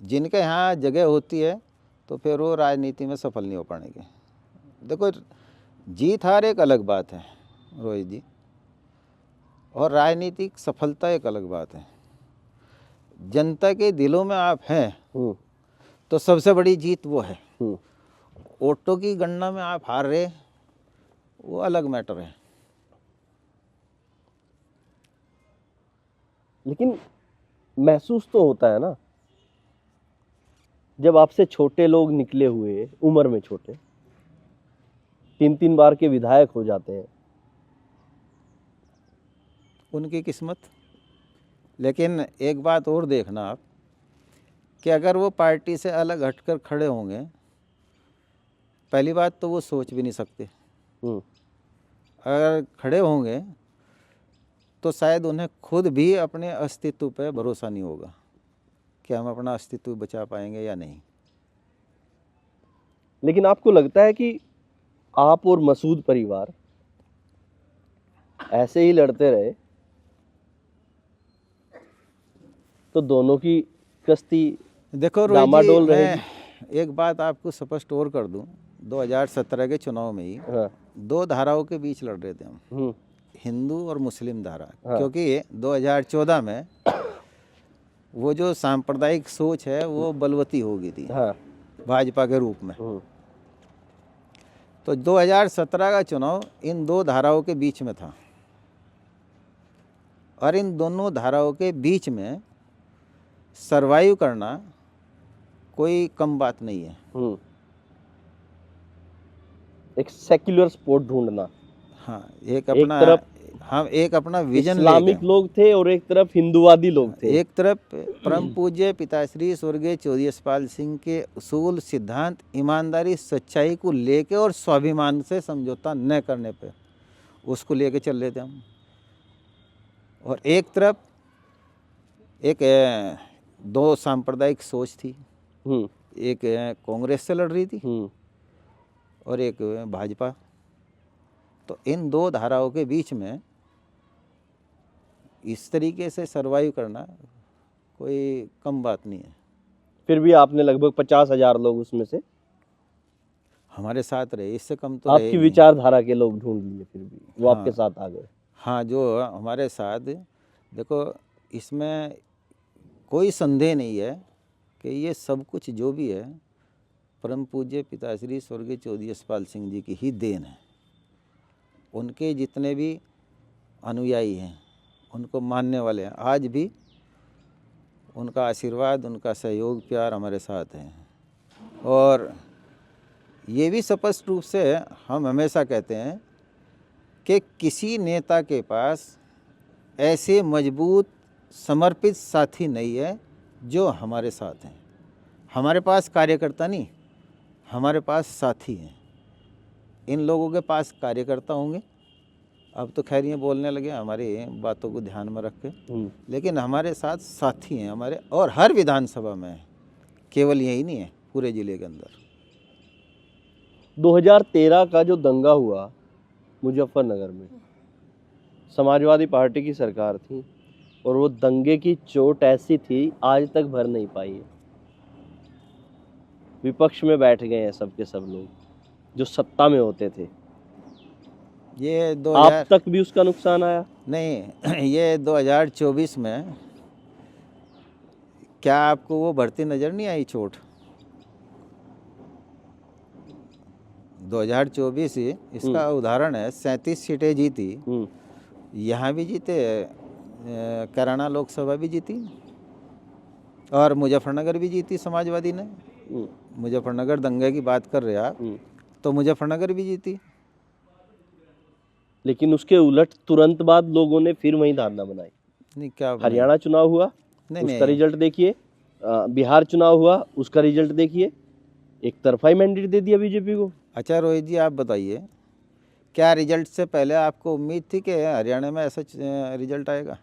S1: जिनके यहाँ जगह होती है तो फिर वो राजनीति में सफल नहीं हो पाएंगे। देखो जीत हार एक अलग बात है रोहित जी, और राजनीतिक सफलता एक अलग बात है। जनता के दिलों में आप हैं तो सबसे बड़ी जीत वो है। वोटों की गणना में आप हार रहे वो अलग मैटर है।
S2: लेकिन महसूस तो होता है ना, जब आपसे छोटे लोग निकले हुए, उम्र में छोटे, 3-3 बार के विधायक हो जाते हैं।
S1: उनकी किस्मत। लेकिन एक बात और देखना आप कि अगर वो पार्टी से अलग हटकर खड़े होंगे, पहली बात तो वो सोच भी नहीं सकते। अगर खड़े होंगे तो शायद उन्हें खुद भी अपने अस्तित्व पर भरोसा नहीं होगा कि हम अपना अस्तित्व बचा पाएंगे या नहीं।
S2: लेकिन आपको लगता है कि आप और मसूद परिवार ऐसे ही लड़ते रहे तो दोनों की कश्ती
S1: देखो रोहित जी,
S2: डामाडोल
S1: मैं
S2: रहेगी।
S1: एक बात आपको स्पष्ट और कर दूं, 2017 के चुनाव में ही
S2: हाँ।
S1: 2 धाराओं के बीच लड़ रहे थे हम, हिंदू और मुस्लिम धारा।
S2: हाँ।
S1: क्योंकि 2014 में वो जो सांप्रदायिक सोच है वो बलवती हो गई थी।
S2: हाँ।
S1: भाजपा के रूप में। तो 2017 का चुनाव इन 2 धाराओं के बीच में था, और इन दोनों धाराओं के बीच में सरवाइव करना कोई कम बात नहीं है। एक
S2: सेक्युलर स्पोर्ट ढूंढना।
S1: हाँ, एक अपना विजन।
S2: इस्लामिक लोग थे और एक तरफ हिंदूवादी लोग थे।
S1: एक तरफ परम पूज्य पिताश्री स्वर्गीय चौधरी यशपाल सिंह के उसूल, सिद्धांत, ईमानदारी, सच्चाई को लेके और स्वाभिमान से समझौता न करने पे उसको लेके चल रहे थे हम। और एक तरफ एक 2 सांप्रदायिक सोच थी, एक कांग्रेस से लड़ रही थी और एक भाजपा। तो इन 2 धाराओं के बीच में इस तरीके से सरवाइव करना कोई कम बात नहीं है।
S2: फिर भी आपने लगभग 50,000 लोग उसमें से
S1: हमारे साथ रहे, इससे कम तो
S2: आपकी विचारधारा के लोग ढूंढ लिए, फिर भी वो आपके साथ आ गए।
S1: हाँ, जो हमारे साथ, देखो इसमें कोई संदेह नहीं है कि ये सब कुछ जो भी है परम पूज्य पिताश्री स्वर्गीय चौधरी यशपाल सिंह जी की ही देन है। उनके जितने भी अनुयायी हैं, उनको मानने वाले हैं, आज भी उनका आशीर्वाद, उनका सहयोग, प्यार हमारे साथ है। और ये भी स्पष्ट रूप से हम हमेशा कहते हैं कि किसी नेता के पास ऐसे मजबूत समर्पित साथी नहीं है जो हमारे साथ हैं। हमारे पास कार्यकर्ता नहीं, हमारे पास साथी हैं। इन लोगों के पास कार्यकर्ता होंगे, अब तो खैर ये बोलने लगे हमारी बातों को ध्यान में रख के, लेकिन हमारे साथ साथी हैं हमारे, और हर विधानसभा में है, केवल यही नहीं है, पूरे ज़िले के अंदर।
S2: 2013 का जो दंगा हुआ मुजफ्फरनगर में, समाजवादी पार्टी की सरकार थी और वो दंगे की चोट ऐसी थी आज तक भर नहीं पाई है। विपक्ष में बैठ गए हैं सब के सब लोग जो सत्ता में होते थे।
S1: ये
S2: आप तक भी उसका नुकसान आया?
S1: नहीं, ये 2024 में क्या आपको वो बढ़ती नज़र नहीं आई चोट? 2024 ही इसका उदाहरण है। 37 सीटें जीती, यहाँ भी जीते, कैराना लोकसभा भी जीती और मुजफ्फरनगर भी जीती समाजवादी ने। मुजफ्फरनगर दंगे की बात कर रहे आप, तो मुजफ्फरनगर भी जीती।
S2: लेकिन उसके उलट तुरंत बाद लोगों ने फिर वही धारणा बनाई।
S1: नहीं, क्या
S2: हरियाणा चुनाव हुआ, उसका रिजल्ट देखिए, बिहार चुनाव हुआ, उसका रिजल्ट देखिए, एक तरफा ही मैंडेट दे दिया बीजेपी को।
S1: अच्छा रोहित जी, आप बताइए, क्या रिजल्ट से पहले आपको उम्मीद थी कि हरियाणा में ऐसा रिजल्ट आएगा?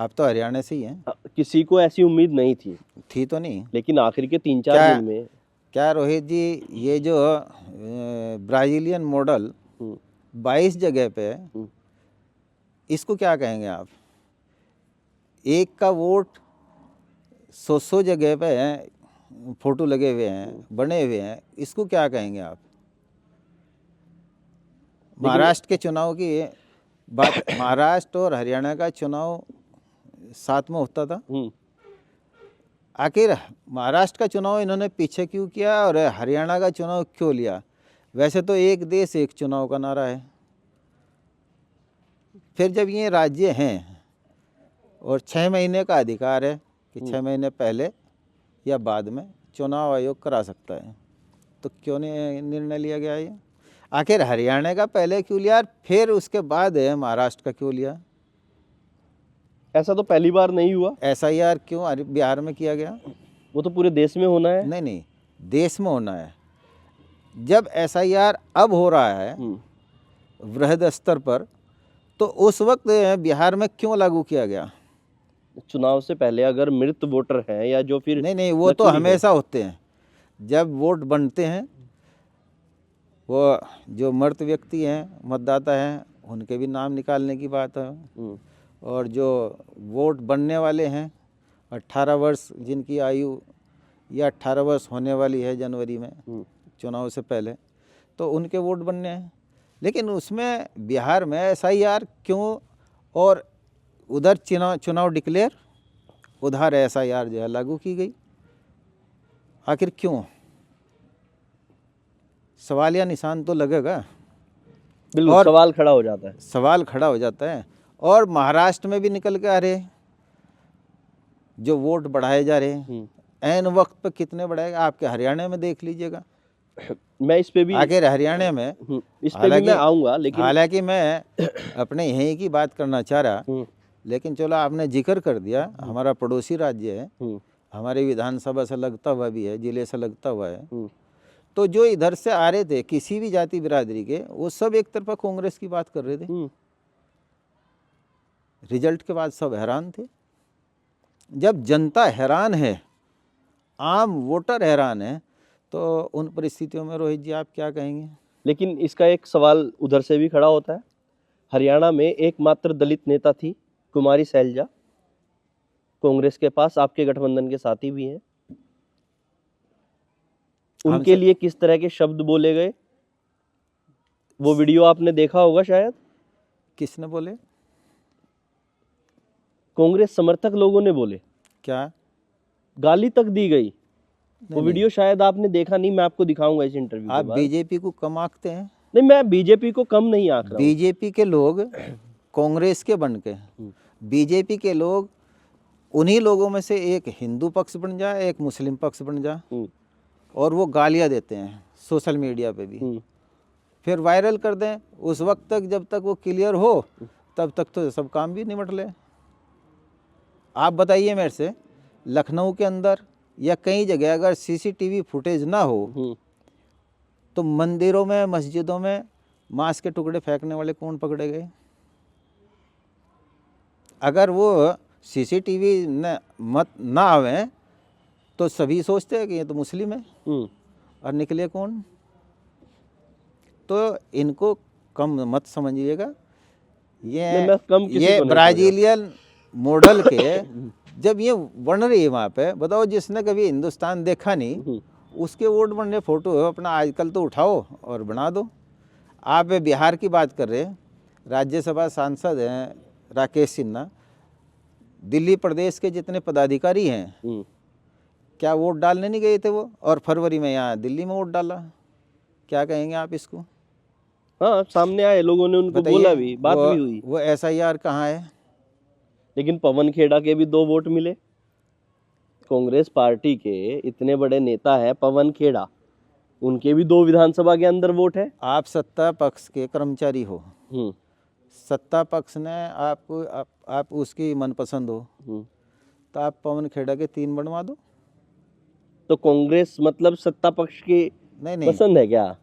S1: आप तो हरियाणा से ही हैं।
S2: किसी को ऐसी उम्मीद नहीं
S1: थी तो नहीं।
S2: लेकिन आखिर के 3-4
S1: क्या
S2: दिन में
S1: क्या रोहित जी, ये जो ब्राज़ीलियन मॉडल 22 जगह पे है, इसको क्या कहेंगे आप? एक का वोट 100 जगह पे है, फोटो लगे हुए हैं, बने हुए हैं, इसको क्या कहेंगे आप? महाराष्ट्र के चुनाव की बात, महाराष्ट्र और हरियाणा का चुनाव साथ में होता था। आखिर महाराष्ट्र का चुनाव इन्होंने पीछे क्यों किया और हरियाणा का चुनाव क्यों लिया? वैसे तो एक देश एक चुनाव का नारा है। फिर जब ये राज्य हैं और 6 महीने का अधिकार है कि 6 महीने पहले या बाद में चुनाव आयोग करा सकता है, तो क्यों नहीं निर्णय लिया गया ये? आखिर हरियाणा का पहले क्यों लिया, फिर उसके बाद महाराष्ट्र का क्यों लिया?
S2: ऐसा तो पहली बार नहीं हुआ।
S1: SIR क्यों बिहार में किया गया?
S2: वो तो पूरे देश में होना है।
S1: नहीं, देश में होना है। जब SIR अब हो रहा है वृहद स्तर पर, तो उस वक्त बिहार में क्यों लागू किया गया?
S2: चुनाव से पहले अगर मृत वोटर हैं या जो फिर
S1: नहीं, वो तो हमेशा होते हैं। जब वोट बनते हैं, वो जो मृत व्यक्ति हैं, मतदाता हैं, उनके भी नाम निकालने की बात है। और जो वोट बनने वाले हैं 18 वर्ष जिनकी आयु या 18 वर्ष होने वाली है जनवरी में चुनाव से पहले, तो उनके वोट बनने हैं। लेकिन उसमें बिहार में SIR क्यों, और उधर चुनाव डिक्लेयर, उधर SIR जो है लागू की गई? आखिर क्यों? सवालिया निशान तो लगेगा।
S2: बिल्कुल,
S1: और
S2: सवाल खड़ा हो जाता है।
S1: सवाल खड़ा हो जाता है। और महाराष्ट्र में भी निकल के आ रहे जो वोट बढ़ाए जा रहे हैं, ऐन वक्त पे कितने बढ़ाएगा? आपके हरियाणा में देख लीजिएगा।
S2: मैं इस पे भी
S1: आखिर हरियाणा में
S2: इस पे भी मैं आऊँगा, लेकिन
S1: हालांकि मैं अपने यहीं की बात करना चाह रहा, लेकिन चलो आपने जिक्र कर दिया। हमारा पड़ोसी राज्य है, हमारी विधानसभा से लगता हुआ भी है, जिले से लगता हुआ है। तो जो इधर से आ रहे थे किसी भी जाति बिरादरी के, वो सब एक तरफा कांग्रेस की बात कर रहे थे। रिजल्ट के बाद सब हैरान थे। जब जनता हैरान है, आम वोटर हैरान है, तो उन परिस्थितियों में रोहित जी आप क्या कहेंगे?
S2: लेकिन इसका एक सवाल उधर से भी खड़ा होता है। हरियाणा में एकमात्र दलित नेता थी कुमारी सैलजा, कांग्रेस के पास, आपके गठबंधन के साथी भी हैं। उनके लिए किस तरह के शब्द बोले गए, वो वीडियो आपने देखा होगा शायद।
S1: किसने बोले?
S2: कांग्रेस समर्थक लोगों ने बोले।
S1: क्या?
S2: गाली तक दी गई। वो वीडियो शायद आपने देखा नहीं, मैं आपको दिखाऊंगा इस इंटरव्यू के
S1: आप
S2: बाद।
S1: बीजेपी को कम आंकते हैं?
S2: नहीं, मैं बीजेपी को कम नहीं आंक रहा हूं।
S1: बीजेपी के लोग कांग्रेस के बन के, बीजेपी के लोग उन्हीं लोगों में से एक हिंदू पक्ष बन जाए, एक मुस्लिम पक्ष बन जाए, और वो गालियां देते हैं सोशल मीडिया पे भी, फिर वायरल कर दें। उस वक्त तक, जब तक वो क्लियर हो, तब तक तो सब काम भी निमट ले। आप बताइए मेरे से, लखनऊ के अंदर या कई जगह अगर CCTV फुटेज ना हो, तो मंदिरों में, मस्जिदों में मांस के टुकड़े फेंकने वाले कौन पकड़े गए? अगर वो CCTV ना आवे, तो सभी सोचते हैं कि ये तो मुस्लिम है, और निकले कौन? तो इनको कम मत समझिएगा। ये ब्राजीलियन मॉडल के जब ये बन रही है वहाँ पे, बताओ जिसने कभी हिंदुस्तान देखा नहीं, उसके वोट बनने फोटो अपना आजकल तो उठाओ और बना दो। आप बिहार की बात कर रहे हैं, राज्यसभा सांसद हैं राकेश सिन्हा, दिल्ली प्रदेश के जितने पदाधिकारी हैं, क्या वोट डालने नहीं गए थे वो? और फरवरी में यहाँ दिल्ली में वोट डाला। क्या कहेंगे आप इसको?
S2: हाँ, सामने आए, लोगों ने उनको बोला भी, बात भी हुई।
S1: वो SIR कहाँ है?
S2: लेकिन पवन खेड़ा के भी 2 वोट मिले। कांग्रेस पार्टी के इतने बड़े नेता है पवन खेड़ा, उनके भी 2 विधानसभा के अंदर वोट है।
S1: आप सत्ता पक्ष के कर्मचारी हो, सत्ता पक्ष ने आपको, आप उसकी मनपसंद हो, तो आप पवन खेड़ा के 3 बनवा दो।
S2: तो कांग्रेस मतलब सत्ता पक्ष की
S1: नहीं
S2: पसंद है क्या?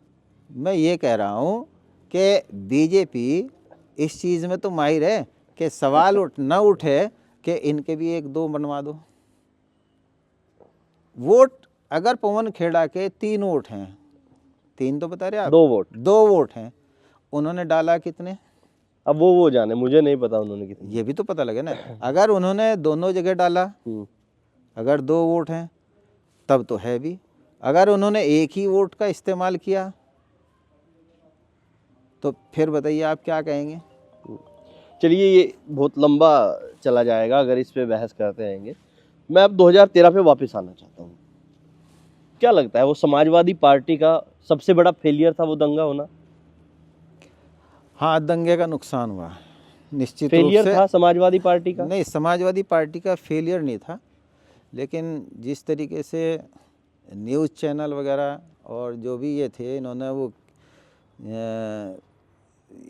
S1: मैं ये कह रहा हूँ कि बीजेपी इस चीज़ में तो माहिर है कि सवाल न उठे कि इनके भी एक दो बनवा दो। वोट अगर पवन खेड़ा के 3 वोट हैं, 3 तो बता रहे आप,
S2: 2
S1: वोट हैं, उन्होंने डाला कितने?
S2: अब वो जाने, मुझे नहीं पता उन्होंने कितने।
S1: ये भी तो पता लगे ना। अगर उन्होंने दोनों जगह डाला, अगर 2 वोट हैं तब तो है भी। अगर उन्होंने एक ही वोट का इस्तेमाल किया तो फिर बताइए आप क्या कहेंगे?
S2: चलिए, ये बहुत लंबा चला जाएगा अगर इस पे बहस करते रहेंगे। मैं अब 2013 पे वापस आना चाहता हूँ। क्या लगता है वो समाजवादी पार्टी का सबसे बड़ा फेलियर था वो दंगा होना?
S1: हाँ, दंगे का नुकसान हुआ निश्चित रूप
S2: फेलियर
S1: से।
S2: था समाजवादी पार्टी का?
S1: नहीं, समाजवादी पार्टी का फेलियर नहीं था, लेकिन जिस तरीके से न्यूज़ चैनल वगैरह और जो भी ये थे, इन्होंने वो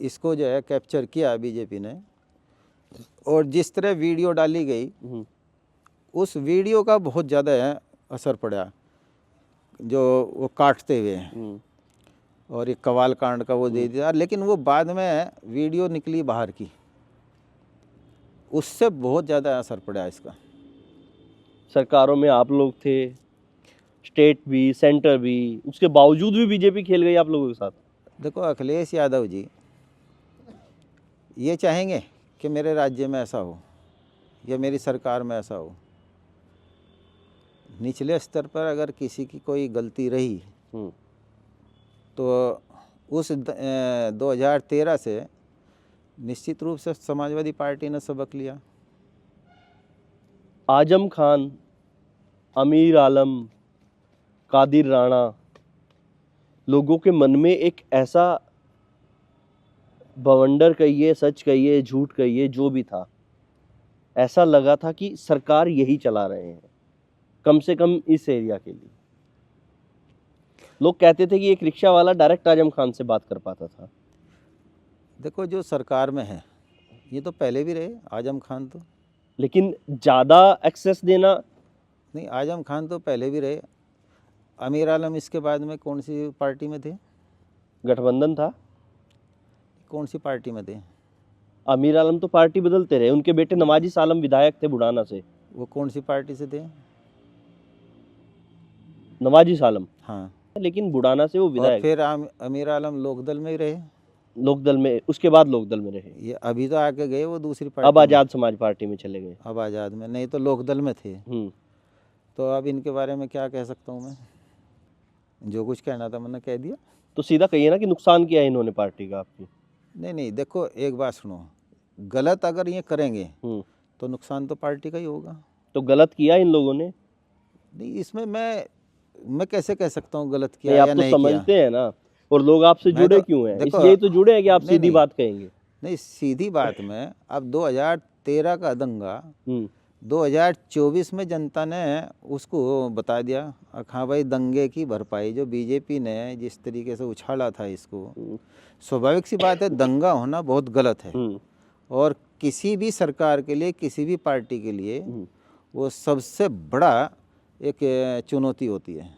S1: इसको जो है कैप्चर किया बीजेपी ने, और जिस तरह वीडियो डाली गई, उस वीडियो का बहुत ज़्यादा असर पड़ा, जो वो काटते हुए हैं, और एक कवाल कांड का वो दे दिया। लेकिन वो बाद में वीडियो निकली बाहर की, उससे बहुत ज़्यादा असर पड़ा इसका।
S2: सरकारों में आप लोग थे, स्टेट भी सेंटर भी, उसके बावजूद भी बीजेपी खेल गई आप लोगों के साथ।
S1: देखो, अखिलेश यादव जी ये चाहेंगे कि मेरे राज्य में ऐसा हो या मेरी सरकार में ऐसा हो। निचले स्तर पर अगर किसी की कोई गलती रही तो उस 2013 से निश्चित रूप से समाजवादी पार्टी ने सबक लिया।
S2: आजम खान, अमीर आलम, कादिर राणा, लोगों के मन में एक ऐसा बवंडर कहिए, सच कहिए, झूठ कहिए, जो भी था, ऐसा लगा था कि सरकार यही चला रहे हैं, कम से कम इस एरिया के लिए। लोग कहते थे कि एक रिक्शा वाला डायरेक्ट आजम खान से बात कर पाता था।
S1: देखो, जो सरकार में है ये तो पहले भी रहे आजम खान तो,
S2: लेकिन ज़्यादा एक्सेस देना
S1: नहीं, आजम खान तो पहले भी रहे। अमीर आलम इसके बाद में कौन सी पार्टी में थे?
S2: गठबंधन था।
S1: कौन सी पार्टी में थे?
S2: अमीर आलम तो पार्टी बदलते रहे, उनके बेटे नवाजिस आलम विधायक थे बुढ़ाना से।
S1: वो कौन सी पार्टी से थे?
S2: नवाजिस आलम,
S1: हाँ,
S2: लेकिन बुढ़ाना से वो
S1: और
S2: विधायक।
S1: फिर अमीर आलम लोकदल में ही रहे।
S2: लोकदल में, उसके बाद लोकदल में रहे।
S1: ये अभी तो आके गए वो दूसरी पार्टी
S2: अब
S1: में।
S2: आजाद समाज पार्टी में चले गए।
S1: अब आज़ाद में, नहीं तो लोकदल में थे। तो अब इनके बारे में क्या कह सकता हूँ मैं? जो कुछ कहना था मैंने कह दिया।
S2: तो सीधा कहिए ना कि नुकसान किया है इन्होंने पार्टी का आपकी।
S1: नहीं, देखो एक बात सुनो, गलत अगर ये करेंगे तो नुकसान तो पार्टी का ही होगा।
S2: तो गलत किया इन लोगों ने?
S1: नहीं, इसमें मैं कैसे कह सकता हूँ गलत किया
S2: नहीं, आप
S1: या
S2: तो
S1: नहीं
S2: समझते
S1: किया?
S2: हैं ना, और लोग आपसे
S1: मैं
S2: जुड़े
S1: तो-
S2: क्यों हैं?
S1: देखो,
S2: इसलिए तो जुड़े हैं कि आप
S1: नहीं,
S2: सीधी
S1: नहीं।
S2: बात कहेंगे।
S1: नहीं, सीधी बात में अब 2013 का दंगा 2024 में जनता ने उसको बता दिया। हाँ भाई, दंगे की भरपाई जो बीजेपी ने जिस तरीके से उछाला था इसको, स्वाभाविक सी बात है दंगा होना बहुत गलत है, और किसी भी सरकार के लिए, किसी भी पार्टी के लिए वो सबसे बड़ा एक चुनौती होती है,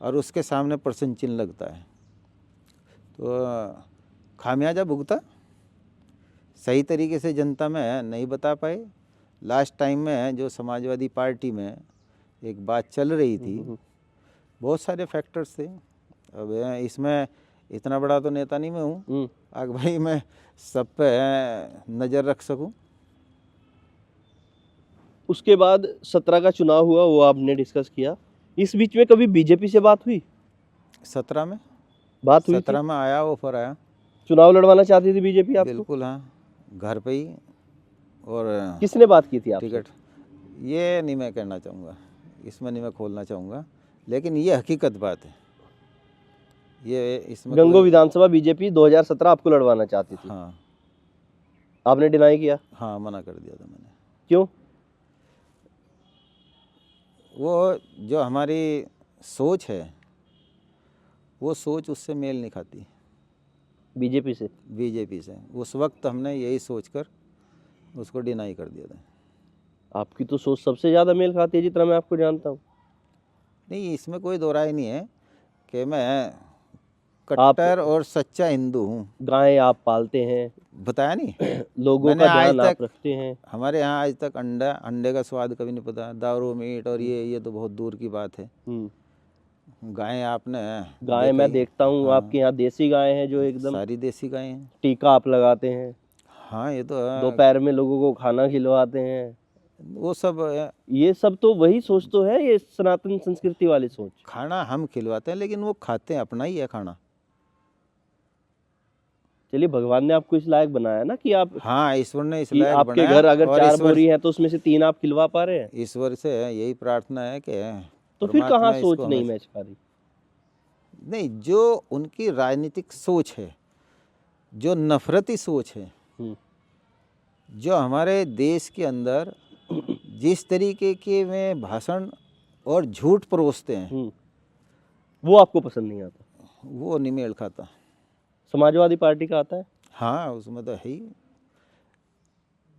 S1: और उसके सामने प्रश्न चिन्ह लगता है। तो खामियाजा भुगता, सही तरीके से जनता में नहीं बता पाए। लास्ट टाइम में जो समाजवादी पार्टी में एक बात चल रही थी, बहुत सारे फैक्टर्स थे। अब इसमें इतना बड़ा तो नेता नहीं मैं हूँ आग भाई मैं सब पे नज़र रख सकूँ।
S2: उसके बाद 17 का चुनाव हुआ, वो आपने डिस्कस किया। इस बीच में कभी बीजेपी से बात हुई?
S1: 17 में
S2: बात हुई
S1: 17 में आया, ऑफर आया।
S2: चुनाव लड़वाना चाहती थी बीजेपी आपको?
S1: बिल्कुल, हाँ, घर पे ही। और
S2: किसने बात की थी आपसे?
S1: टिकट ये नहीं मैं कहना चाहूँगा, इसमें नहीं मैं खोलना चाहूँगा, लेकिन ये हकीकत बात है। ये इसमें
S2: गंगो विधानसभा बीजेपी 2017 आपको लड़वाना चाहती थी।
S1: हाँ,
S2: आपने डिनाई किया?
S1: हाँ, मना कर दिया था मैंने।
S2: क्यों?
S1: वो जो हमारी सोच है, वो सोच उससे मेल नहीं खाती
S2: बीजेपी से?
S1: बीजेपी से। उस वक्त हमने यही सोचकर उसको डिनाई कर दिया था।
S2: आपकी तो सोच सबसे ज़्यादा मेल खाती है जितना मैं आपको जानता हूँ।
S1: नहीं, इसमें कोई दो राय नहीं है कि मैं कट्टर और सच्चा हिंदू हूँ।
S2: गाय आप पालते हैं,
S1: बताया नहीं
S2: लोगों
S1: मैंने
S2: का
S1: आज
S2: ध्यान आप
S1: तक
S2: रखते हैं।
S1: हमारे यहाँ आज तक अंडे का स्वाद कभी नहीं पता। दारू मीट और ये तो बहुत दूर की बात है। गायें आपने
S2: गाय मैं
S1: देखी?
S2: देखता हूँ
S1: हाँ,
S2: आपके यहाँ देसी गाय है जो एकदम
S1: सारी देसी गायें हैं।
S2: टीका आप लगाते हैं,
S1: हाँ ये तो है।
S2: दोपहर में लोगों को खाना खिलवाते हैं।
S1: वो सब
S2: ये सब तो वही सोच तो है, ये सनातन संस्कृति वाली सोच।
S1: खाना हम खिलवाते हैं लेकिन वो खाते हैं अपना ही है खाना।
S2: चलिए, भगवान ने आपको इस लायक बनाया ना कि आप
S1: हाँ ईश्वर ने इस
S2: कि
S1: लायक
S2: आपके
S1: बनाया।
S2: घर अगर
S1: और
S2: 4 बोरी है तो उसमें से 3 आप खिलवा पा रहे हैं।
S1: ईश्वर से यही प्रार्थना है कि
S2: तो फिर
S1: परमात्मा
S2: कहाँ सोच
S1: इसको
S2: नहीं
S1: हमें-
S2: मैच खा रही?
S1: नहीं, जो उनकी राजनीतिक सोच है, जो नफरती सोच है, जो हमारे देश के अंदर जिस तरीके के में भाषण और झूठ परोसते हैं,
S2: वो आपको पसंद नहीं आता।
S1: वो नहीं मेल खाता।
S2: समाजवादी पार्टी का आता है?
S1: हाँ उसमें तो है ही।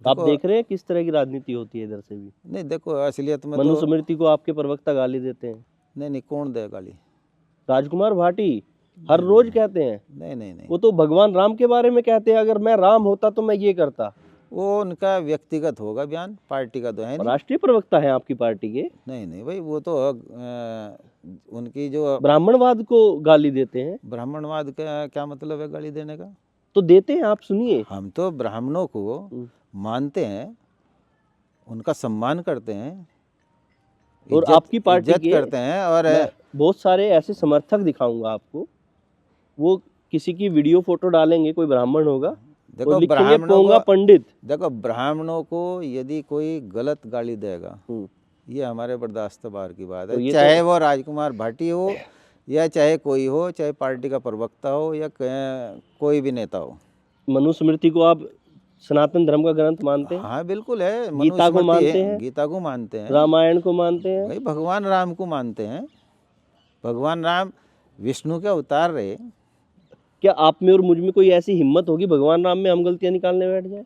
S2: आप
S1: देखो-
S2: देख रहे हैं किस तरह की राजनीति होती है इधर से भी।
S1: नहीं देखो, असलियत में
S2: मनु
S1: तो
S2: स्मृति को आपके प्रवक्ता गाली देते हैं।
S1: नहीं कौन दे गाली?
S2: राजकुमार भाटी हर रोज कहते हैं।
S1: नहीं
S2: वो तो भगवान राम के बारे में कहते हैं, अगर मैं राम होता तो मैं ये करता।
S1: वो उनका व्यक्तिगत होगा बयान, पार्टी का तो है नहीं।
S2: राष्ट्रीय प्रवक्ता है आपकी पार्टी के।
S1: नहीं भाई, वो तो उनकी जो
S2: ब्राह्मणवाद को गाली देते हैं।
S1: ब्राह्मणवाद का क्या मतलब है गाली देने का?
S2: तो देते हैं, आप सुनिए।
S1: हम तो ब्राह्मणों को मानते हैं, उनका सम्मान करते हैं
S2: और आपकी पार्टी
S1: इज्जत
S2: के
S1: करते हैं। और
S2: मैं बहुत सारे ऐसे समर्थक दिखाऊंगा आपको, वो किसी की वीडियो फोटो डालेंगे, कोई ब्राह्मण होगा,
S1: देखो
S2: और लिखेंगे
S1: ब्राह्मणों
S2: पोंगा
S1: को,
S2: पंडित।
S1: देखो ब्राह्मणों को यदि कोई गलत गाली देगा, ये हमारे बर्दाश्त बाहर की बात है। चाहे वो राजकुमार भाटी हो या चाहे कोई हो, चाहे पार्टी का प्रवक्ता हो या कोई भी नेता हो।
S2: मनु स्मृति को आप सनातन धर्म का ग्रंथ मानते हैं?
S1: हाँ बिल्कुल है।
S2: गीता को मानते हैं?
S1: गीता को मानते हैं।
S2: रामायण को मानते हैं?
S1: भाई भगवान राम को मानते हैं। भगवान राम विष्णु के अवतार रहे।
S2: क्या आप में और मुझ में कोई ऐसी हिम्मत होगी भगवान राम में हम गलतियां निकालने बैठ जाए?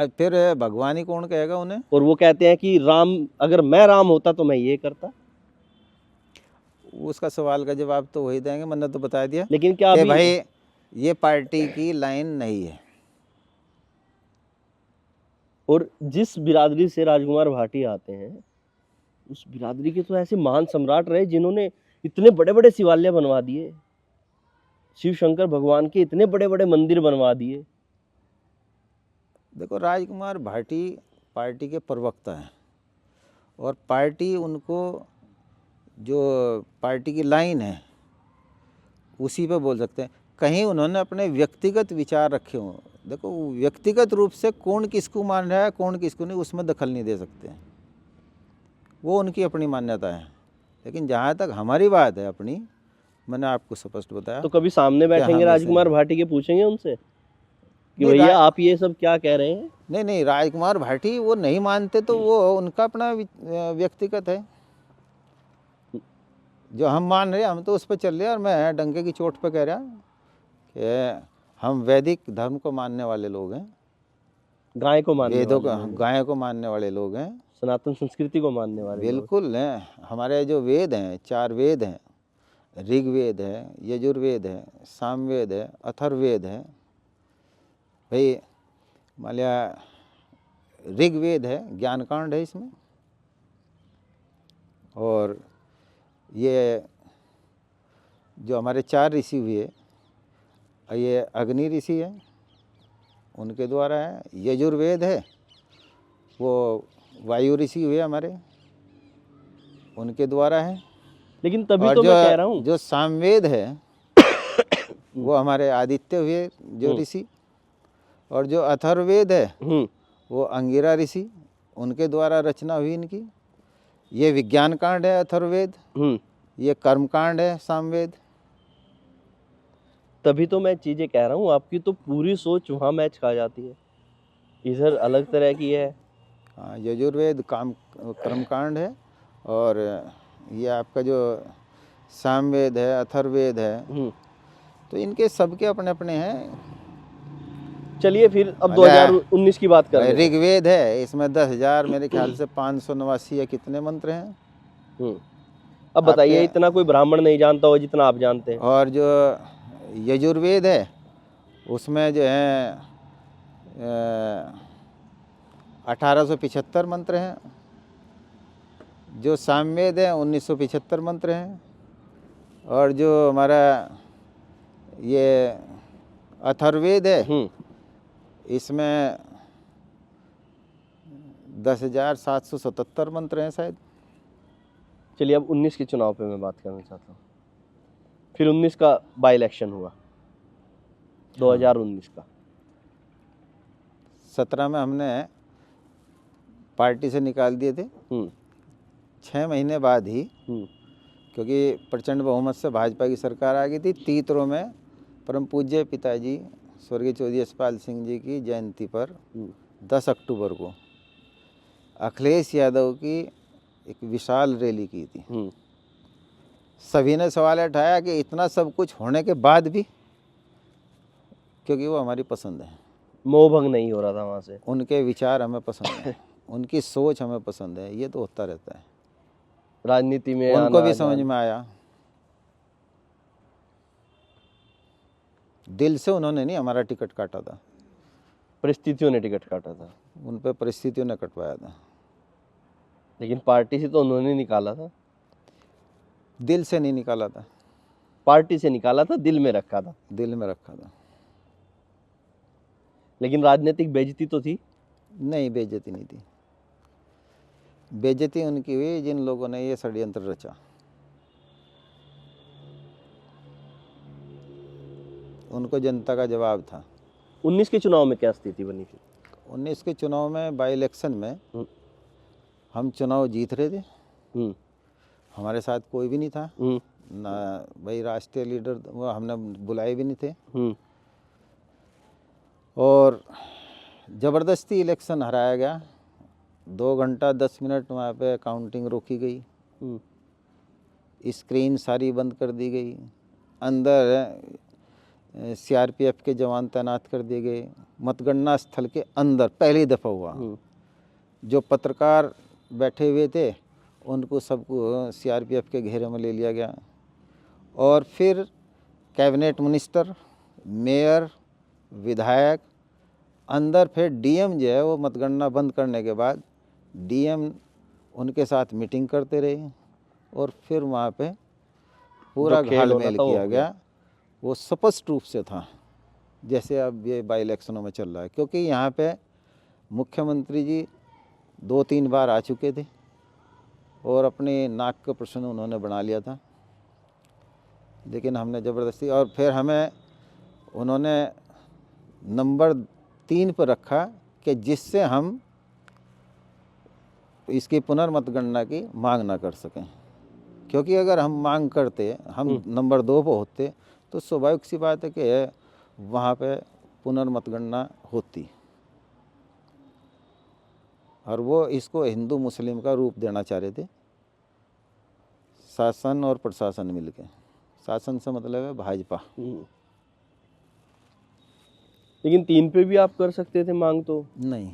S1: फिर भगवान ही कौन कहेगा उन्हें?
S2: और वो कहते हैं कि राम, अगर मैं राम होता तो मैं ये करता।
S1: उसका सवाल का जवाब तो वही देंगे, मैंने तो बता दिया।
S2: लेकिन क्या
S1: कि
S2: अभी
S1: भाई ये पार्टी की लाइन नहीं है।
S2: और जिस बिरादरी से राजकुमार भाटी आते हैं, उस बिरादरी के तो ऐसे महान सम्राट रहे जिन्होंने इतने बड़े बड़े शिवालय बनवा दिए, शिव शंकर भगवान के इतने बड़े बड़े मंदिर बनवा दिए।
S1: देखो राजकुमार भाटी पार्टी के प्रवक्ता हैं और पार्टी उनको जो पार्टी की लाइन है उसी पे बोल सकते हैं। कहीं उन्होंने अपने व्यक्तिगत विचार रखे हों। देखो व्यक्तिगत रूप से कौन किसको मान रहा है कौन किसको नहीं, उसमें दखल नहीं दे सकते, वो उनकी अपनी मान्यता है। लेकिन जहाँ तक हमारी बात है अपनी, मैंने आपको स्पष्ट बताया।
S2: तो कभी सामने बैठेंगे राजकुमार भाटी के, पूछेंगे उनसे कि भैया आप ये सब क्या कह रहे हैं?
S1: नहीं राजकुमार भाटी वो नहीं मानते तो वो उनका अपना व्यक्तिगत है। जो हम मान रहे हम तो उस पर चल रहे हैं। और मैं डंके की चोट पर कह रहा कि हम वैदिक धर्म को मानने वाले लोग हैं,
S2: गाय को मानने
S1: वेदों
S2: वाले
S1: को,
S2: लोग,
S1: गाय को मानने वाले लोग हैं,
S2: सनातन संस्कृति को मानने वाले लोग।
S1: बिल्कुल हैं। हमारे जो वेद हैं, 4 वेद हैं, ऋग्वेद है, यजुर्वेद है, सामवेद है, अथर्ववेद है। भाई मान लिया ऋग्वेद है, ज्ञानकांड है इसमें, और ये जो हमारे 4 ऋषि हुए, ये अग्नि ऋषि है उनके द्वारा है। यजुर्वेद है, वो वायु ऋषि हुए हमारे, उनके द्वारा है।
S2: लेकिन तभी तो मैं कह रहा हूँ,
S1: जो सामवेद है वो हमारे आदित्य हुए जो ऋषि, और जो अथर्ववेद है वो अंगिरा ऋषि, उनके द्वारा रचना हुई इनकी। ये विज्ञान कांड है अथर्ववेद, ये कर्म कांड है सामवेद।
S2: तभी तो मैं चीजें कह रहा हूँ, आपकी तो पूरी सोच वहाँ मैच खा जाती है, इधर अलग तरह की है।
S1: हाँ, यजुर्वेद कर्म कांड है, और ये आपका जो सामवेद है अथर्ववेद है, तो इनके सबके अपने अपने हैं।
S2: चलिए फिर अब 2019 की बात करें।
S1: ऋग्वेद है, इसमें 10,000 मेरे ख्याल से 589 या कितने मंत्र हैं।
S2: अब बताइए, इतना कोई ब्राह्मण नहीं जानता हो जितना आप जानते हैं।
S1: और जो यजुर्वेद है, उसमें जो है 1875 मंत्र हैं। जो सामवेद है 1975 मंत्र हैं। और जो हमारा ये अथर्ववेद है, इसमें 10,777 मंत्र हैं शायद।
S2: चलिए अब 19 के चुनाव पे मैं बात करना चाहता हूँ। फिर 19 का बाई इलेक्शन हुआ, 2019 का।
S1: 17 में हमने पार्टी से निकाल दिए थे। 6 महीने बाद ही, क्योंकि प्रचंड बहुमत से भाजपा की सरकार आ गई थी। तीतरों में परम पूज्य पिताजी स्वर्गीय चौधरी यशपाल सिंह जी की जयंती पर 10 अक्टूबर को अखिलेश यादव की एक विशाल रैली की थी। सभी ने सवाल उठाया कि इतना सब कुछ होने के बाद भी, क्योंकि वो हमारी पसंद है,
S2: मोह भंग नहीं हो रहा था वहाँ से।
S1: उनके विचार हमें पसंद है, उनकी सोच हमें पसंद है। ये तो होता रहता है,
S2: राजनीति में
S1: उनको
S2: आना
S1: भी समझ में आया। दिल से उन्होंने नहीं हमारा टिकट काटा था,
S2: परिस्थितियों ने टिकट काटा था।
S1: उन पे परिस्थितियों ने कटवाया था।
S2: लेकिन पार्टी से तो उन्होंने निकाला था।
S1: दिल से नहीं निकाला था,
S2: पार्टी से निकाला था, दिल में रखा था।
S1: दिल में रखा था।
S2: लेकिन राजनीतिक बेइज्जती तो थी।
S1: नहीं, बेइज्जती नहीं थी। बेइज्जती उनकी हुई जिन लोगों ने ये षड्यंत्र रचा। उनको जनता का जवाब था।
S2: 19 के चुनाव में क्या स्थिति बनी थी?
S1: 19 के चुनाव में, बाई इलेक्शन में हम चुनाव जीत रहे थे। हमारे साथ कोई भी नहीं था, ना भाई राष्ट्रीय लीडर, वो हमने बुलाए भी नहीं थे। और ज़बरदस्ती इलेक्शन हराया गया। 2 घंटा 10 मिनट वहाँ पे काउंटिंग रोकी गई, स्क्रीन सारी बंद कर दी गई, अंदर सीआरपीएफ के जवान तैनात कर दिए गए। मतगणना स्थल के अंदर पहली दफ़ा हुआ। जो पत्रकार बैठे हुए थे उनको सबको सीआरपीएफ के घेरे में ले लिया गया। और फिर कैबिनेट मिनिस्टर, मेयर, विधायक अंदर, फिर डीएम जो है वो मतगणना बंद करने के बाद डीएम उनके साथ मीटिंग करते रहे। और फिर वहाँ पे पूरा घालमेल किया गया। वो स्पष्ट रूप से था जैसे अब ये बाई इलेक्शनों में चल रहा है। क्योंकि यहाँ पे मुख्यमंत्री जी 2-3 बार आ चुके थे और अपने नाक का प्रश्न उन्होंने बना लिया था। लेकिन हमने ज़बरदस्ती, और फिर हमें उन्होंने नंबर 3 पर रखा कि जिससे हम इसकी पुनर्मतगणना की मांग ना कर सकें। क्योंकि अगर हम मांग करते, हम नंबर 2 पर होते, तो स्वाभाविक सी बात है कि वहाँ पे पुनर्मतगणना होती। और वो इसको हिंदू मुस्लिम का रूप देना चाह रहे थे, शासन और प्रशासन मिलके। शासन से मतलब है भाजपा।
S2: लेकिन 3 पे भी आप कर सकते थे मांग। तो
S1: नहीं,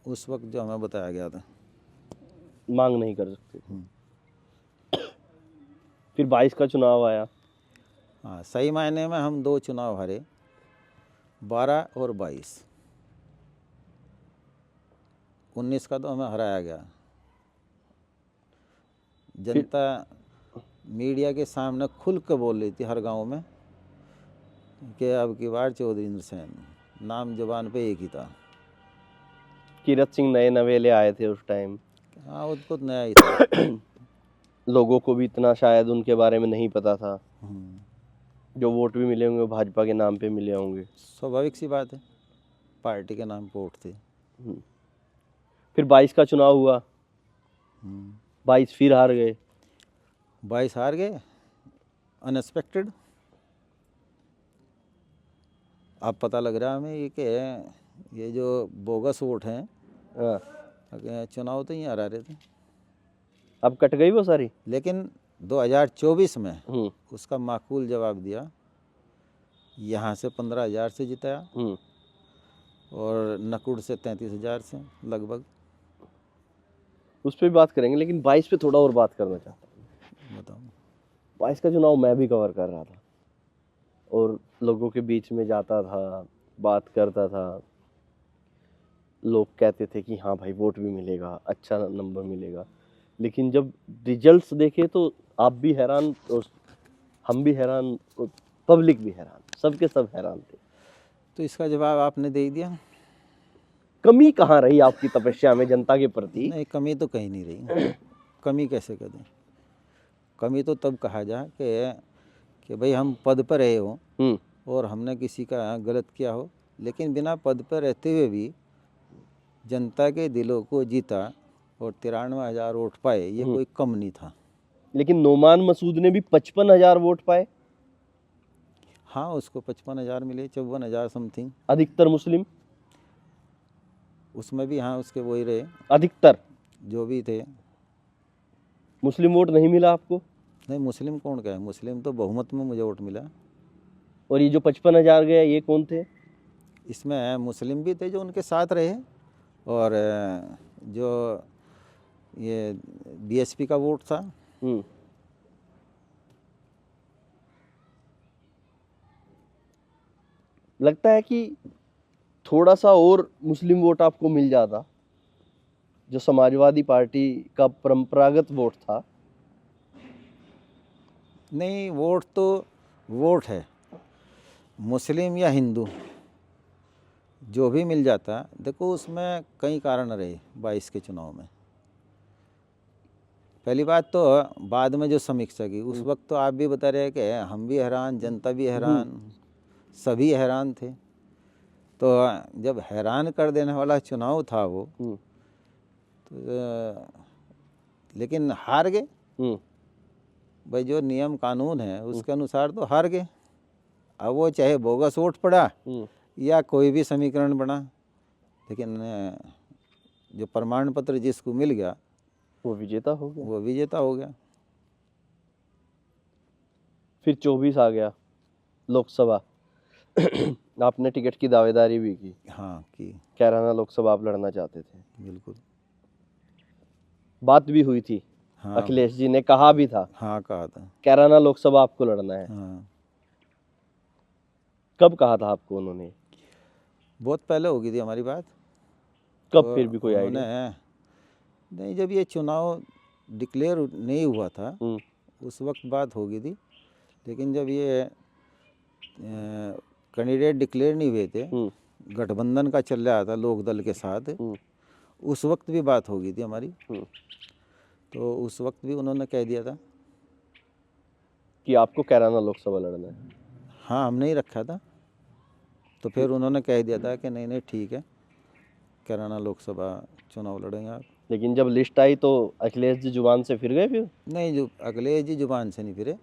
S1: उस वक्त जो हमें बताया गया था,
S2: मांग नहीं कर सकते थे। फिर 22 का चुनाव आया।
S1: हाँ, सही मायने में हम 2 चुनाव हारे, 12 और 22। 19 का तो हमें हराया गया। जनता मीडिया के सामने खुल के बोल रही थी हर गांव में कि अब की बार चौधरी इंद्र सेन, नाम जुबान पे एक ही था।
S2: कीरत सिंह नए नवेले आए थे उस टाइम।
S1: हाँ, वो तो नया ही था।
S2: लोगों को भी इतना शायद उनके बारे में नहीं पता था। जो वोट भी मिले होंगे वो भाजपा के नाम पे मिले होंगे।
S1: स्वाभाविक सी बात है, पार्टी के नाम पे वोट थे।
S2: फिर 22 का चुनाव हुआ, 22 फिर हार गए।
S1: 22 हार गए, अनएक्सपेक्टेड। अब पता लग रहा है हमें ये कि ये जो बोगस वोट हैं, चुनाव तो ही हरा रहे थे।
S2: अब कट गई वो सारी।
S1: लेकिन 2024 में उसका माकूल जवाब दिया। यहाँ से 15,000 से जिताया और नकुड़ से 33,000 से लगभग।
S2: उस पर भी बात करेंगे, लेकिन 22 पे थोड़ा और बात करना चाहता हूँ।
S1: बताओ।
S2: 22 का चुनाव मैं भी कवर कर रहा था। और लोगों के बीच में जाता था, बात करता था। लोग कहते थे कि हाँ भाई वोट भी मिलेगा, अच्छा नंबर मिलेगा। लेकिन जब रिजल्ट्स देखे तो आप भी हैरान और हम भी हैरान और पब्लिक भी हैरान, सबके सब हैरान थे।
S1: तो इसका जवाब आपने दे दिया।
S2: कमी कहाँ रही आपकी तपस्या में जनता के प्रति?
S1: नहीं, कमी तो कहीं नहीं रही। कमी कैसे कर दें? कमी तो तब कहा जा कि भाई हम पद पर रहे हो और हमने किसी का गलत किया हो, लेकिन बिना पद पर रहते हुए भी जनता के दिलों को जीता और 93,000 वोट पाए, ये कोई कम नहीं था।
S2: लेकिन नोमान मसूद ने भी 55,000 वोट पाए।
S1: हाँ, उसको 55,000 मिले, 54,000 समथिंग।
S2: अधिकतर मुस्लिम,
S1: उसमें भी हाँ उसके वही रहे,
S2: अधिकतर
S1: जो भी थे।
S2: मुस्लिम वोट नहीं मिला आपको?
S1: नहीं, मुस्लिम कौन कहे, मुस्लिम तो बहुमत में मुझे वोट मिला।
S2: और ये जो 55,000 गया ये कौन थे?
S1: इसमें मुस्लिम भी थे जो उनके साथ रहे, और जो ये बीएसपी का वोट था।
S2: लगता है कि थोड़ा सा और मुस्लिम वोट आपको मिल जाता, जो समाजवादी पार्टी का परंपरागत वोट था।
S1: नहीं, वोट तो वोट है, मुस्लिम या हिंदू जो भी मिल जाता। देखो, उसमें कई कारण रहे 22 के चुनाव में। पहली बात तो बाद में जो समीक्षा की, उस वक्त तो आप भी बता रहे कि हम भी हैरान, जनता भी हैरान, सभी हैरान थे। तो जब हैरान कर देने वाला चुनाव था वो, तो लेकिन हार गए। भाई, जो नियम कानून है उसके अनुसार तो हार गए। अब वो चाहे बोगस वोट पड़ा या कोई भी समीकरण बना, लेकिन जो प्रमाण पत्र जिसको मिल गया
S2: वो विजेता हो गया।
S1: वो विजेता हो गया।
S2: फिर 24 आ गया लोकसभा। आपने टिकट की दावेदारी भी की।
S1: हाँ, की।
S2: कैराना लोकसभा आप लड़ना चाहते थे।
S1: बिल्कुल।
S2: बात भी हुई थी।
S1: हाँ,
S2: अखिलेश जी ने कहा भी था।
S1: हाँ, कहा था।
S2: कैराना लोकसभा आपको लड़ना है।
S1: हाँ।
S2: कब कहा था आपको उन्होंने?
S1: बहुत पहले हो गई थी हमारी बात।
S2: कब?
S1: तो
S2: फिर भी कोई आइडिया
S1: नहीं, जब ये चुनाव डिक्लेयर नहीं हुआ था उस वक्त बात हो गई थी। लेकिन जब ये कैंडिडेट डिक्लेयर नहीं हुए थे, गठबंधन का चल रहा था लोक दल के साथ, उस वक्त भी बात हो गई थी हमारी। तो उस वक्त भी उन्होंने कह दिया था
S2: कि आपको कैराना लोकसभा लड़ना है।
S1: हाँ, हमने ही रखा था। तो फिर उन्होंने कह दिया था कि नहीं नहीं ठीक है, कैराना लोकसभा चुनाव लड़ेंगे आप।
S2: लेकिन जब लिस्ट आई तो अखिलेश जी जुबान से फिर गए। फिर
S1: नहीं, जो अखिलेश जी जुबान से नहीं फिरे।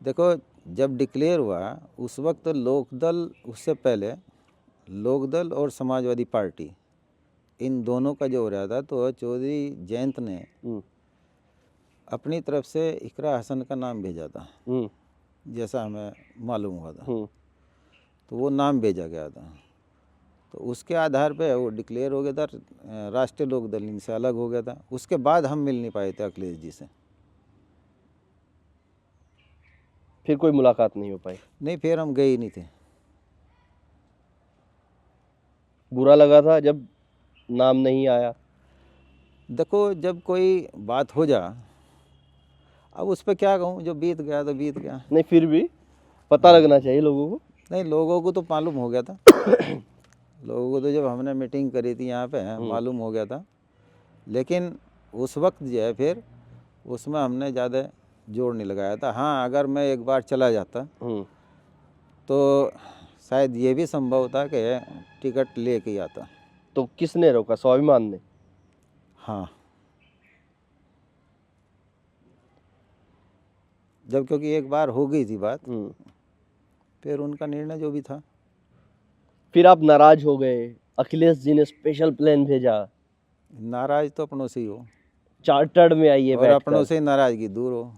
S1: देखो, जब डिक्लेयर हुआ उस वक्त लोकदल, उससे पहले लोकदल और समाजवादी पार्टी, इन दोनों का जो हो रहा था, तो चौधरी जयंत ने अपनी तरफ से इकरा हसन का नाम भेजा था, जैसा हमें मालूम हुआ था। तो वो नाम भेजा गया था, तो उसके आधार पे वो डिक्लेयर हो गया था। राष्ट्रीय लोकदल इनसे अलग हो गया था। उसके बाद हम मिल नहीं पाए थे अखिलेश जी से।
S2: फिर कोई मुलाकात नहीं हो पाई?
S1: नहीं, फिर हम गए ही नहीं थे।
S2: बुरा लगा था जब नाम नहीं आया?
S1: देखो, जब कोई बात हो जा, अब उस पर क्या कहूँ, जो बीत गया तो बीत गया।
S2: नहीं, फिर भी पता लगना चाहिए लोगों को।
S1: नहीं, लोगों को तो मालूम हो गया था। लोगों को तो जब हमने मीटिंग करी थी यहाँ पे मालूम हो गया था। लेकिन उस वक्त जो है, फिर उसमें हमने ज़्यादा जोर नहीं लगाया था। हाँ, अगर मैं एक बार चला जाता तो शायद ये भी संभव था कि टिकट लेके ही आता।
S2: तो किसने रोका? स्वाभिमान ने?
S1: हाँ, जब क्योंकि एक बार हो गई थी बात, फिर उनका निर्णय जो भी था।
S2: फिर आप नाराज हो गए। अखिलेश जी ने स्पेशल प्लेन भेजा।
S1: नाराज तो अपनों से ही हो,
S2: चार्टर्ड में आइए
S1: और अपनों से नाराजगी दूर हो।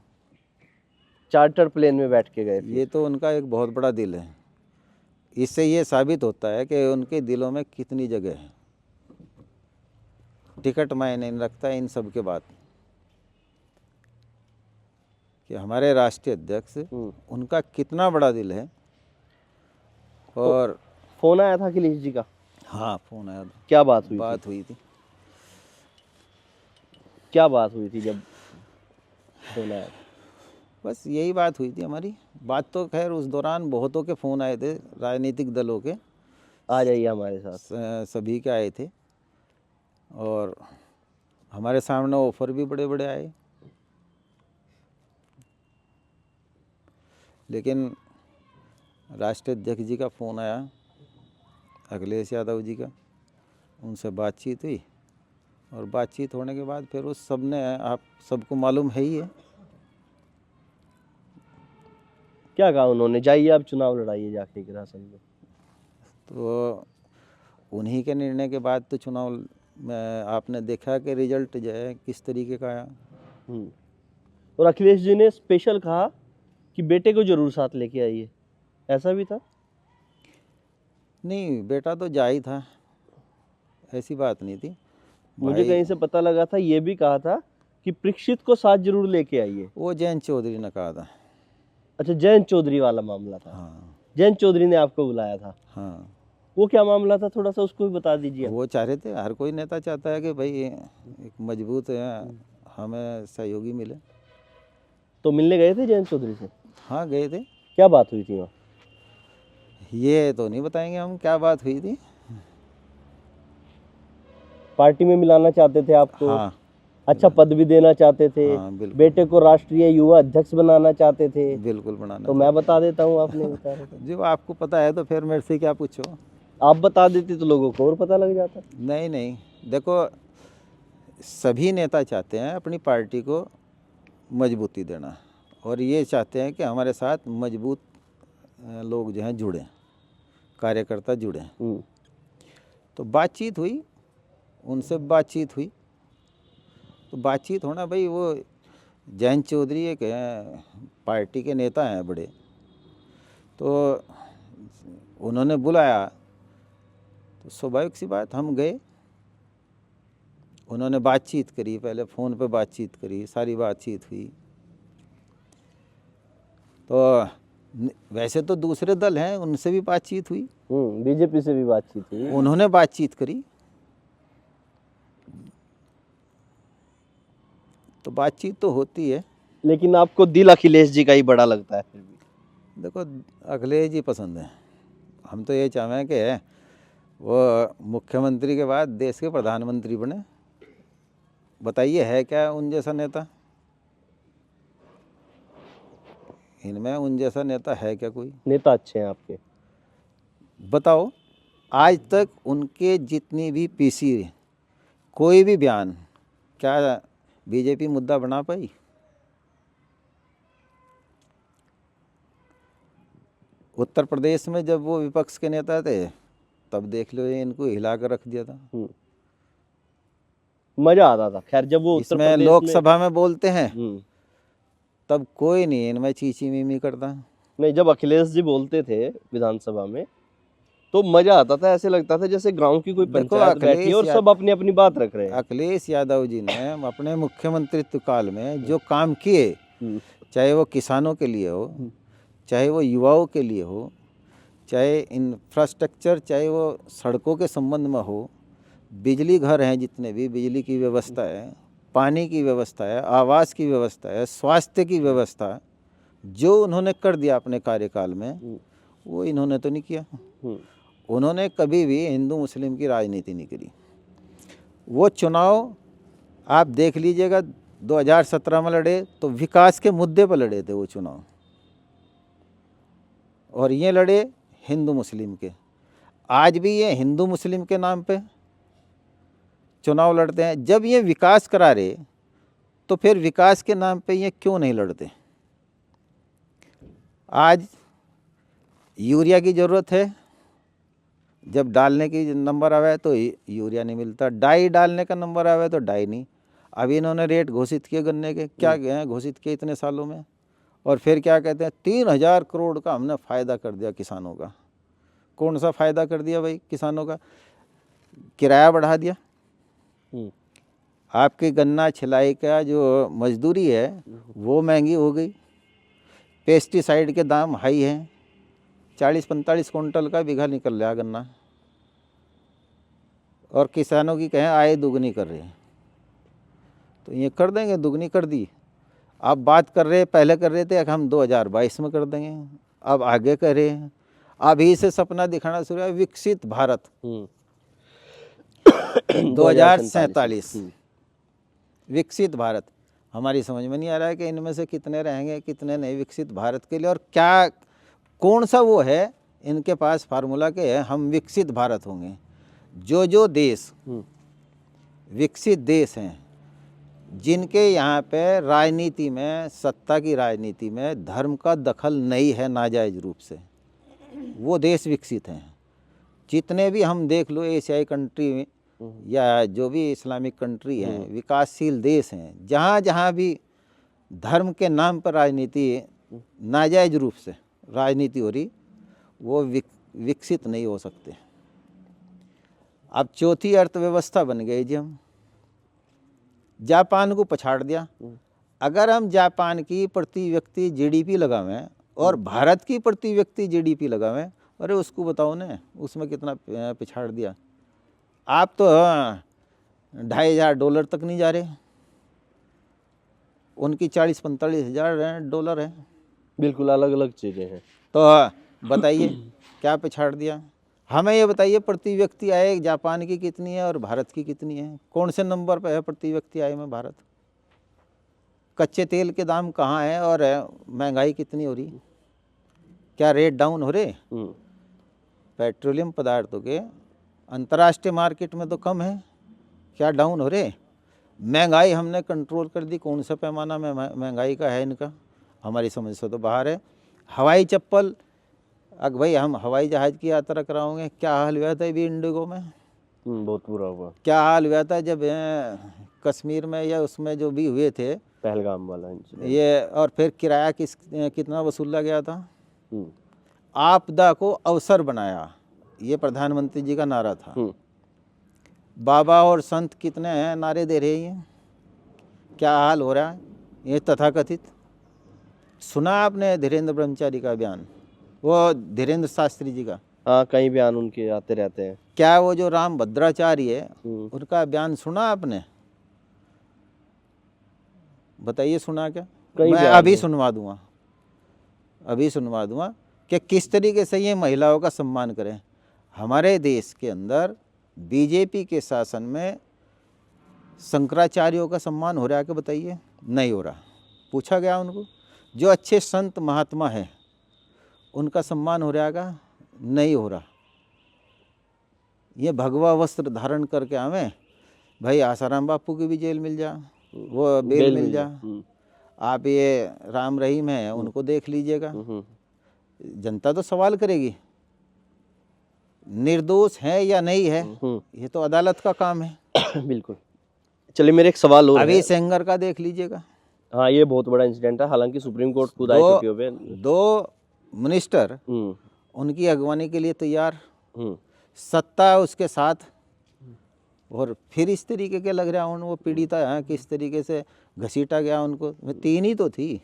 S2: चार्टर्ड प्लेन में बैठ के गए।
S1: ये तो उनका एक बहुत बड़ा दिल है। इससे ये साबित होता है कि उनके दिलों में कितनी जगह है। टिकट मायने नहीं रखता इन सब के बाद, कि हमारे राष्ट्रीय अध्यक्ष, उनका कितना बड़ा दिल है और
S2: फोन आया था अखिलेश जी का?
S1: हाँ फ़ोन आया था,
S2: क्या बात हुई थी?
S1: बात हुई थी।
S2: क्या बात हुई थी जब फोन आया था?
S1: बस यही बात हुई थी हमारी। बात तो खैर उस दौरान बहुतों के फ़ोन आए थे, राजनीतिक दलों के,
S2: आ जाइए हमारे साथ।
S1: सभी के आए थे और हमारे सामने ऑफ़र भी बड़े बड़े आए, लेकिन राष्ट्रीय अध्यक्ष जी का फ़ोन आया, अखिलेश यादव जी का, उनसे बातचीत हुई और बातचीत होने के बाद फिर उस सब ने, आप सबको मालूम है ही है,
S2: क्या कहा उन्होंने? जाइए आप चुनाव लड़ाइए जाके ग्रासन में।
S1: तो उन्हीं के निर्णय के बाद तो चुनाव में आपने देखा कि रिजल्ट जो है किस तरीके का आया।
S2: और अखिलेश जी ने स्पेशल कहा कि बेटे को जरूर साथ लेके आइए, ऐसा भी था?
S1: नहीं, बेटा तो जा ही था, ऐसी बात नहीं थी।
S2: मुझे
S1: भाई,
S2: कहीं से पता लगा था, ये भी कहा था कि परीक्षित को साथ जरूर लेके आइए।
S1: वो जयंत चौधरी ने कहा था।
S2: अच्छा, जयंत चौधरी वाला मामला था।
S1: हाँ
S2: जयंत चौधरी ने आपको बुलाया था?
S1: हाँ,
S2: वो क्या मामला था, थोड़ा सा उसको भी बता दीजिए।
S1: वो चाह रहे थे, हर कोई नेता चाहता है कि भाई एक मजबूत हमें सहयोगी मिले।
S2: तो मिलने गए थे जयंत चौधरी से?
S1: हाँ गए थे।
S2: क्या बात हुई थी वहाँ?
S1: ये तो नहीं बताएंगे हम क्या बात हुई थी।
S2: पार्टी में मिलाना चाहते थे आपको?
S1: हाँ
S2: अच्छा पद भी देना चाहते थे?
S1: हाँ, बिल्कुल
S2: बेटे को राष्ट्रीय युवा अध्यक्ष बनाना चाहते थे?
S1: बिल्कुल बनाना
S2: तो मैं बता देता हूँ, आपने बता रहे थे।
S1: जो आपको पता है तो फिर मेरे से क्या पूछो।
S2: आप बता देते तो लोगों को और पता लग जाता।
S1: नहीं नहीं, देखो सभी नेता चाहते हैं अपनी पार्टी को मजबूती देना, और ये चाहते हैं कि हमारे साथ मजबूत लोग जो हैं जुड़ें, कार्यकर्ता जुड़ें। तो बातचीत हुई, उनसे बातचीत हुई, तो बातचीत होना भाई, वो जयंत चौधरी एक पार्टी के नेता हैं बड़े, तो उन्होंने बुलाया तो स्वाभाविक सी बात हम गए। उन्होंने बातचीत करी, पहले फ़ोन पे बातचीत करी, सारी बातचीत हुई। तो वैसे तो दूसरे दल हैं, उनसे भी बातचीत हुई,
S2: बीजेपी से भी बातचीत हुई,
S1: उन्होंने बातचीत करी, तो बातचीत तो होती है।
S2: लेकिन आपको दिल अखिलेश जी का ही बड़ा लगता है फिर भी?
S1: देखो अखिलेश जी पसंद है, हम तो ये चाहें कि वो मुख्यमंत्री के बाद देश के प्रधानमंत्री बने। बताइए है क्या उन जैसा नेता? इनमें उन जैसा नेता है क्या कोई?
S2: नेता अच्छे हैं आपके?
S1: बताओ, आज तक उनके जितनी भी पीसी, कोई भी बयान क्या बीजेपी मुद्दा बना पाई? उत्तर प्रदेश में जब वो विपक्ष के नेता थे तब देख लो, ये इनको हिला कर रख दिया था।
S2: मजा आता था। खैर जब वो उत्तर
S1: इसमें
S2: प्रदेश
S1: लोकसभा में बोलते हैं
S2: में
S1: तब कोई नहीं इनमें चीची मीमी करता।
S2: नहीं, जब अखिलेश जी बोलते थे विधानसभा में तो मजा आता था, ऐसे लगता था जैसे गांव की कोई पंचायत बैठी है और सब अपनी अपनी बात रख रहे हैं।
S1: अखिलेश यादव जी ने अपने मुख्यमंत्रित्व काल में जो काम किए, चाहे वो किसानों के लिए हो, चाहे वो युवाओं के लिए हो, चाहे इंफ्रास्ट्रक्चर, चाहे वो सड़कों के संबंध में हो, बिजली घर हैं जितने भी, बिजली की व्यवस्था है, पानी की व्यवस्था है, आवास की व्यवस्था है, स्वास्थ्य की व्यवस्था, जो उन्होंने कर दिया अपने कार्यकाल में, वो इन्होंने तो नहीं किया। उन्होंने कभी भी हिंदू मुस्लिम की राजनीति नहीं करी। वो चुनाव आप देख लीजिएगा, 2017 में लड़े तो विकास के मुद्दे पर लड़े थे वो चुनाव, और ये लड़े हिंदू मुस्लिम के। आज भी ये हिंदू मुस्लिम के नाम पे चुनाव लड़ते हैं। जब ये विकास करा रहे तो फिर विकास के नाम पे ये क्यों नहीं लड़ते? आज यूरिया की ज़रूरत है, जब डालने की नंबर आवे तो यूरिया नहीं मिलता, डाई डालने का नंबर आवे तो डाई नहीं। अभी इन्होंने रेट घोषित किए गन्ने के, क्या गए घोषित किए इतने सालों में, और फिर क्या कहते हैं 3000 करोड़ का हमने फ़ायदा कर दिया किसानों का। कौन सा फ़ायदा कर दिया भाई किसानों का? किराया बढ़ा दिया, आपकी गन्ना छिलाई का जो मजदूरी है वो महंगी हो गई, पेस्टिसाइड के दाम हाई हैं, 40-45 कुंटल का बीघा निकल रहा गन्ना, और किसानों की कहें आय दुगनी कर रहे हैं, तो ये कर देंगे, दुगनी कर दी। अब बात कर रहे, पहले कर रहे थे कि हम 2022 में कर देंगे, अब आगे कर रहे हैं। अभी से सपना दिखाना शुरू है, विकसित भारत 2047, विकसित भारत। हमारी समझ में नहीं आ रहा है कि इनमें से कितने रहेंगे कितने नहीं विकसित भारत के लिए, और क्या कौन सा वो है इनके पास फार्मूला के है हम विकसित भारत होंगे। जो देश विकसित देश हैं, जिनके यहाँ पे राजनीति में, सत्ता की राजनीति में धर्म का दखल नहीं है नाजायज रूप से, वो देश विकसित हैं। जितने भी हम देख लो एशियाई कंट्री या जो भी इस्लामिक कंट्री हैं, विकासशील देश हैं, जहाँ जहाँ भी धर्म के नाम पर राजनीति, नाजायज रूप से राजनीति हो रही, वो विकसित नहीं हो सकते। अब चौथी अर्थव्यवस्था बन गई जी, हम जापान को पछाड़ दिया। अगर हम जापान की प्रति व्यक्ति जीडीपी लगावें और भारत की प्रति व्यक्ति जीडीपी लगावें, अरे उसको बताओ ना उसमें कितना पिछाड़ दिया। आप तो $2,500 तक नहीं जा रहे, उनकी 40-45 हज़ार डॉलर है।
S2: बिल्कुल अलग अलग चीज़ें हैं।
S1: तो बताइए क्या पिछाड़ दिया। हमें ये बताइए प्रति व्यक्ति आय जापान की कितनी है और भारत की कितनी है, कौन से नंबर पर है प्रति व्यक्ति आय में भारत। कच्चे तेल के दाम कहाँ है और महंगाई कितनी हो रही, क्या रेट डाउन हो रहे। पेट्रोलियम पदार्थों के अंतर्राष्ट्रीय मार्केट में तो कम है, क्या डाउन हो रहे। महंगाई हमने कंट्रोल कर दी, कौन सा पैमाना में महंगाई का है इनका, हमारी समझ से तो बाहर है। हवाई चप्पल, अगर भाई हम हवाई जहाज़ की यात्रा कराओगे, क्या हाल हुआ था अभी इंडिगो में,
S2: बहुत बुरा हुआ।
S1: क्या हाल हुआ था जब कश्मीर में या उसमें जो भी हुए थे
S2: पहलगाम वाला इंसिडेंट
S1: ये, और फिर किराया कितना वसूला गया था। आपदा को अवसर बनाया, ये प्रधानमंत्री जी का नारा था। बाबा और संत कितने नारे दे रहे हैं, क्या हाल हो रहा है ये तथाकथित। सुना आपने धीरेन्द्र ब्रह्मचारी का बयान, वो धीरेन्द्र शास्त्री जी का।
S2: हाँ, कई बयान उनके आते रहते हैं।
S1: क्या वो जो राम भद्राचार्य है उनका बयान सुना आपने, बताइए सुना क्या। मैं अभी सुनवा दूंगा, अभी सुनवा दूंगा कि किस तरीके से ये महिलाओं का सम्मान करें। हमारे देश के अंदर बीजेपी के शासन में शंकराचार्यों का सम्मान हो रहा है कि बताइए, नहीं हो रहा। पूछा गया उनको, जो अच्छे संत महात्मा हैं उनका सम्मान हो रहा है, नहीं हो रहा। ये भगवा वस्त्र धारण करके आवे, भाई आसाराम बापू की भी जेल मिल जा, वो बेल मिल जा। आप ये राम रहीम है उनको देख लीजिएगा, जनता तो सवाल करेगी निर्दोष है या नहीं है, ये तो अदालत का काम है।
S2: बिल्कुल। चलिए मेरे एक सवाल और
S1: अभी सेंगर का देख लीजिएगा।
S2: हाँ, ये बहुत बड़ा इंसिडेंट है, हालांकि सुप्रीम कोर्ट खुद आई चुकी है।
S1: 2 मिनिस्टर उनकी अगवानी के लिए तैयार, सत्ता उसके साथ, और फिर इस तरीके के लग रहा है वो पीड़िता है किस तरीके से घसीटा गया उनको। 3 ही तो थी।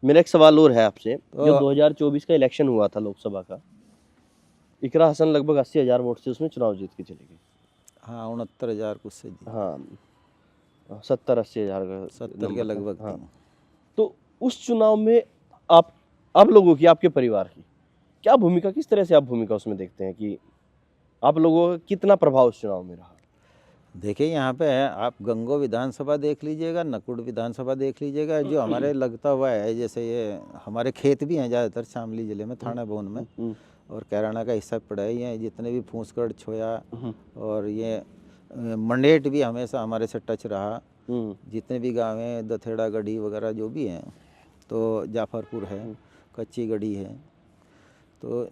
S2: मेरा एक सवाल और है आपसे, जो 2024 का इलेक्शन हुआ था लोकसभा का, इकरा हसन लगभग 80,000 वोट से उसमें चुनाव जीत के चली गई।
S1: हाँ, 69,000 कुछ से जीत।
S2: हाँ, 70-80 हज़ार का,
S1: 70 के लगभग।
S2: हाँ। तो उस चुनाव में आप लोगों की, आपके परिवार की क्या भूमिका, किस तरह से आप भूमिका उसमें देखते हैं कि आप लोगों का कितना प्रभाव उस चुनाव में रहा।
S1: देखिए यहाँ पे आप गंगो विधानसभा देख लीजिएगा, नकुड़ विधानसभा देख लीजिएगा, जो हमारे लगता हुआ है, जैसे ये हमारे खेत भी हैं ज़्यादातर शामली ज़िले में, थाना भवन में, और कैराना का हिस्सा पड़ा ही है। जितने भी फूसगढ़, छोया और ये मंडेट भी हमेशा हमारे से टच रहा। जितने भी गाँव हैं, दथेड़ा गढ़ी वगैरह जो भी हैं, तो जाफरपुर है, कच्ची गढ़ी है, तो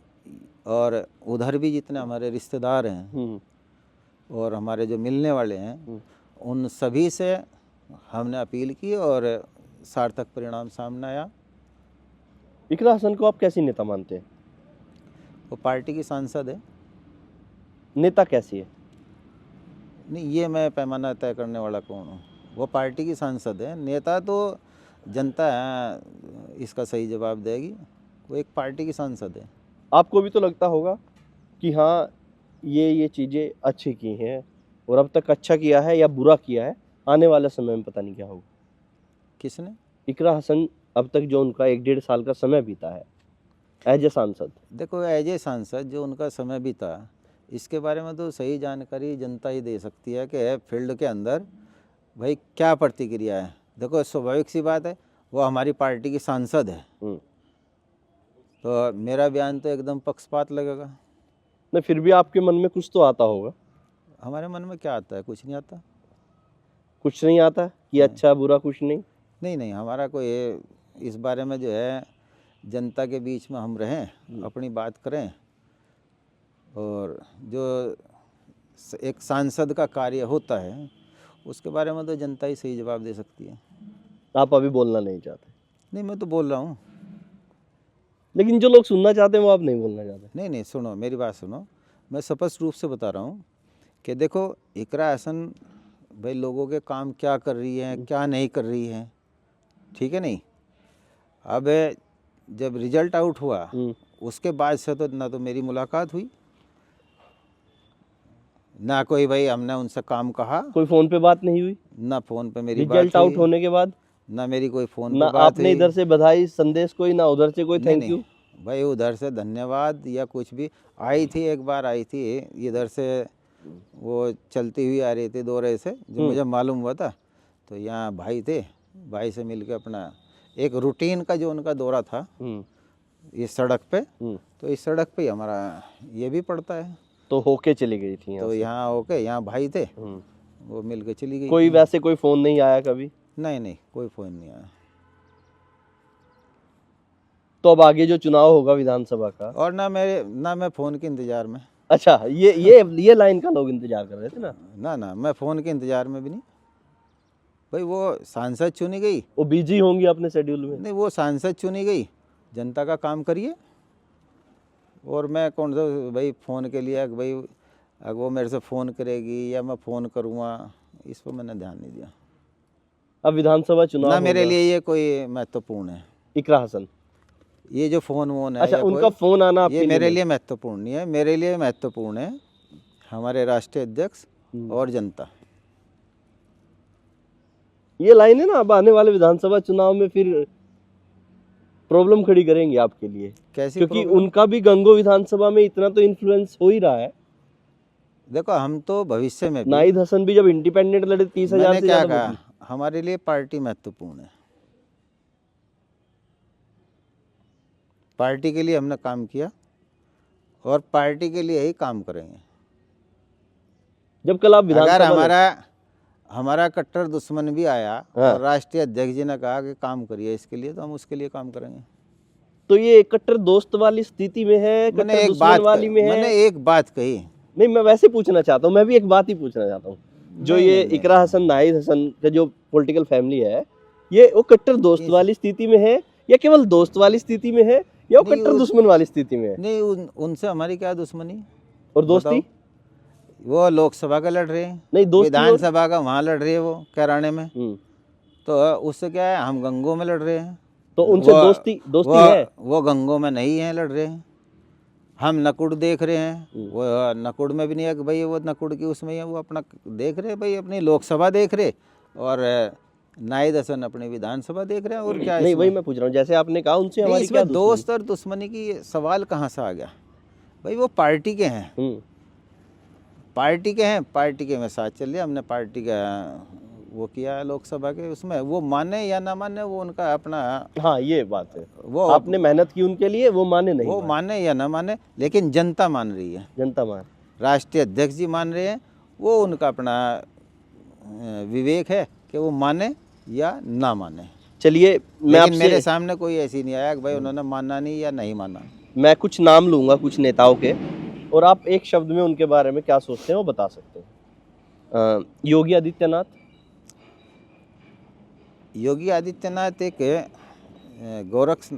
S1: और उधर भी जितने हमारे रिश्तेदार हैं और हमारे जो मिलने वाले हैं, उन सभी से हमने अपील की और सार्थक परिणाम सामने आया।
S2: इकरा हसन को आप कैसी नेता मानते हैं?
S1: वो पार्टी की सांसद है।
S2: नेता कैसी है?
S1: नहीं, ये मैं पैमाना तय करने वाला कौन हूँ। वो पार्टी की सांसद है, नेता तो जनता है इसका सही जवाब देगी। वो एक पार्टी की सांसद है।
S2: आपको भी तो लगता होगा कि हाँ ये चीज़ें अच्छी की हैं और अब तक अच्छा किया है या बुरा किया है, आने वाले समय में पता नहीं क्या होगा।
S1: किसने?
S2: इकरा हसन, अब तक जो उनका 1 डेढ़ साल का समय बीता है एज ए सांसद,
S1: देखो एज ए सांसद जो उनका समय बीता, इसके बारे में तो सही जानकारी जनता ही दे सकती है कि फील्ड के अंदर भाई क्या प्रतिक्रिया है। देखो स्वाभाविक सी बात है, वो हमारी पार्टी की सांसद है, तो मेरा बयान तो एकदम पक्षपात लगेगा।
S2: नहीं फिर भी आपके मन में कुछ तो आता होगा।
S1: हमारे मन में क्या आता है? कुछ नहीं आता।
S2: कुछ नहीं आता कि अच्छा बुरा कुछ नहीं।
S1: नहीं नहीं, हमारा कोई इस बारे में जो है, जनता के बीच में हम रहें, अपनी बात करें, और जो एक सांसद का कार्य होता है उसके बारे में तो जनता ही सही जवाब दे सकती है।
S2: आप अभी बोलना नहीं चाहते,
S1: नहीं, मैं तो बोल रहा हूँ।
S2: लेकिन जो लोग सुनना चाहते हैं वो आप नहीं बोलना चाहते।
S1: नहीं नहीं, सुनो मेरी बात सुनो, मैं स्पष्ट रूप से बता रहा हूँ कि देखो इकरा हसन भाई लोगों के काम क्या कर रही है, क्या नहीं कर रही है, ठीक है नहीं। अब जब रिजल्ट आउट हुआ उसके बाद से तो ना तो मेरी मुलाकात हुई, ना कोई भाई हमने उनसे काम कहा,
S2: कोई फोन पे बात नहीं हुई,
S1: ना फोन पे मेरी बात
S2: रिजल्ट आउट
S1: हुई,
S2: होने के बाद
S1: ना मेरी कोई फोन
S2: ना
S1: पे बात
S2: आपने
S1: हुई।
S2: इधर से बधाई संदेश कोई, ना उधर से कोई
S1: नहीं
S2: थैंक यू।
S1: नहीं भाई, उधर से धन्यवाद या कुछ भी। आई थी, एक बार आई थी इधर से, वो चलती हुई आ रही थी दौरे से, जो मुझे मालूम हुआ था। तो यहाँ भाई थे, भाई से मिलके अपना एक रूटीन का जो उनका दौरा था इस सड़क पे, तो इस सड़क पे ही हमारा ये भी पड़ता है,
S2: तो होके चली गई थी
S1: तो यहाँ होके, यहाँ भाई थे, वो मिल के चली गई।
S2: कोई वैसे कोई फोन नहीं आया कभी?
S1: नहीं नहीं, कोई फोन नहीं आया।
S2: तो अब आगे जो चुनाव होगा विधानसभा का,
S1: और ना मैं फ़ोन के इंतज़ार में।
S2: अच्छा ये लाइन का लोग इंतजार कर रहे थे ना।
S1: ना मैं फ़ोन के इंतज़ार में भी नहीं। भाई वो सांसद चुनी गई,
S2: वो बिजी होंगी अपने शेड्यूल में।
S1: नहीं वो सांसद चुनी गई, जनता का काम करिए। और मैं कौन सा भाई फ़ोन के लिए भाई अगर वो मेरे से फ़ोन करेगी या मैं फ़ोन करूँगा, इस पर मैंने ध्यान नहीं दिया।
S2: अब विधानसभा चुनाव
S1: ना मेरे
S2: होगा।
S1: लिए ये कोई महत्वपूर्ण है।
S2: इकरा हसन,
S1: ये जो फ़ोन वोन है,
S2: अच्छा
S1: या
S2: उनका
S1: कोई,
S2: फोन आना आपके
S1: ये मेरे
S2: नहीं?
S1: लिए महत्वपूर्ण नहीं है। मेरे लिए महत्वपूर्ण है हमारे राष्ट्रीय अध्यक्ष और जनता।
S2: ये लाइन है ना, अब आने वाले विधानसभा चुनाव में फिर प्रॉब्लम खड़ी करेंगे आपके लिए,
S1: कैसी?
S2: क्योंकि
S1: प्रॉब्लम?
S2: उनका भी गंगो विधानसभा में इतना तो इन्फ्लुएंस हो ही रहा है।
S1: देखो हम तो भविष्य में भी,
S2: नाहिद हसन भी जब इंडिपेंडेंट लड़े 30,000
S1: मैंने
S2: से
S1: क्या
S2: ज्यादा
S1: कहा,
S2: वोट।
S1: हमारे लिए पार्टी महत्वपूर्ण है। पार्टी के लिए हमने काम किया और पार्टी के लिए ही काम करेंगे।
S2: जब कल आप
S1: अगर
S2: विधानसभा
S1: हमारा कट्टर दुश्मन भी आया
S2: हाँ।
S1: और राष्ट्रीय अध्यक्ष जी ने कहा कि काम करिए इसके लिए, तो हम उसके लिए काम करेंगे।
S2: तो ये कट्टर दोस्त वाली स्थिति में है, कट्टर दुश्मन वाली में है?
S1: मैंने एक बात कही।
S2: नहीं मैं वैसे पूछना चाहता हूँ, मैं भी एक बात ही पूछना चाहता हूँ। जो
S1: नहीं,
S2: ये
S1: नहीं,
S2: इकरा हसन नाहिद हसन का जो पॉलिटिकल फैमिली है, ये वो कट्टर दोस्त वाली स्थिति में है या केवल दोस्त वाली स्थिति में है या वो कट्टर दुश्मन वाली स्थिति में है?
S1: नहीं, उनसे हमारी क्या दुश्मनी
S2: और दोस्ती?
S1: वो लोकसभा का लड़ रहे हैं,
S2: नहीं दोस्ती
S1: विधानसभा का वहाँ लड़ रही है वो कैराने में, तो उससे क्या है, हम गंगों में लड़ रहे हैं,
S2: तो उनसे दोस्ती है?
S1: वो गंगों में नहीं है, लड़ रहे हैं। हम नकुड़ देख रहे हैं, वो नकुड़ में भी नहीं है कि भाई वो नकुड़ की उसमें है, वो अपना देख रहे हैं भाई, अपनी लोकसभा देख रहे, और नाहिद हसन अपनी विधानसभा देक रहे हैं। और क्या?
S2: नहीं वही मैं पूछ रहा हूँ, जैसे आपने कहा उनसे हमारी क्या दुश्मनी?
S1: दोस्त और दुश्मनी की सवाल कहाँ से आ गया? भाई वो पार्टी के हैं, पार्टी के हैं, पार्टी के में साथ चल रहे, हमने पार्टी का वो किया है लोकसभा के, उसमें वो माने या ना माने वो उनका अपना।
S2: हाँ ये बात है,
S1: वो
S2: आपने मेहनत की उनके लिए, वो माने नहीं,
S1: वो माने या ना माने, लेकिन जनता मान रही है,
S2: जनता मान,
S1: राष्ट्रीय अध्यक्ष जी मान रहे हैं, वो उनका अपना विवेक है कि वो माने या ना माने।
S2: चलिए
S1: लेकिन मेरे सामने कोई ऐसी नहीं आया कि भाई उन्होंने माना नहीं या नहीं माना।
S2: मैं कुछ नाम लूंगा कुछ नेताओं के, और आप एक शब्द में उनके बारे में क्या सोचते हैं वो बता सकते हैं। योगी आदित्यनाथ।
S1: योगी आदित्यनाथ एक गोरक्ष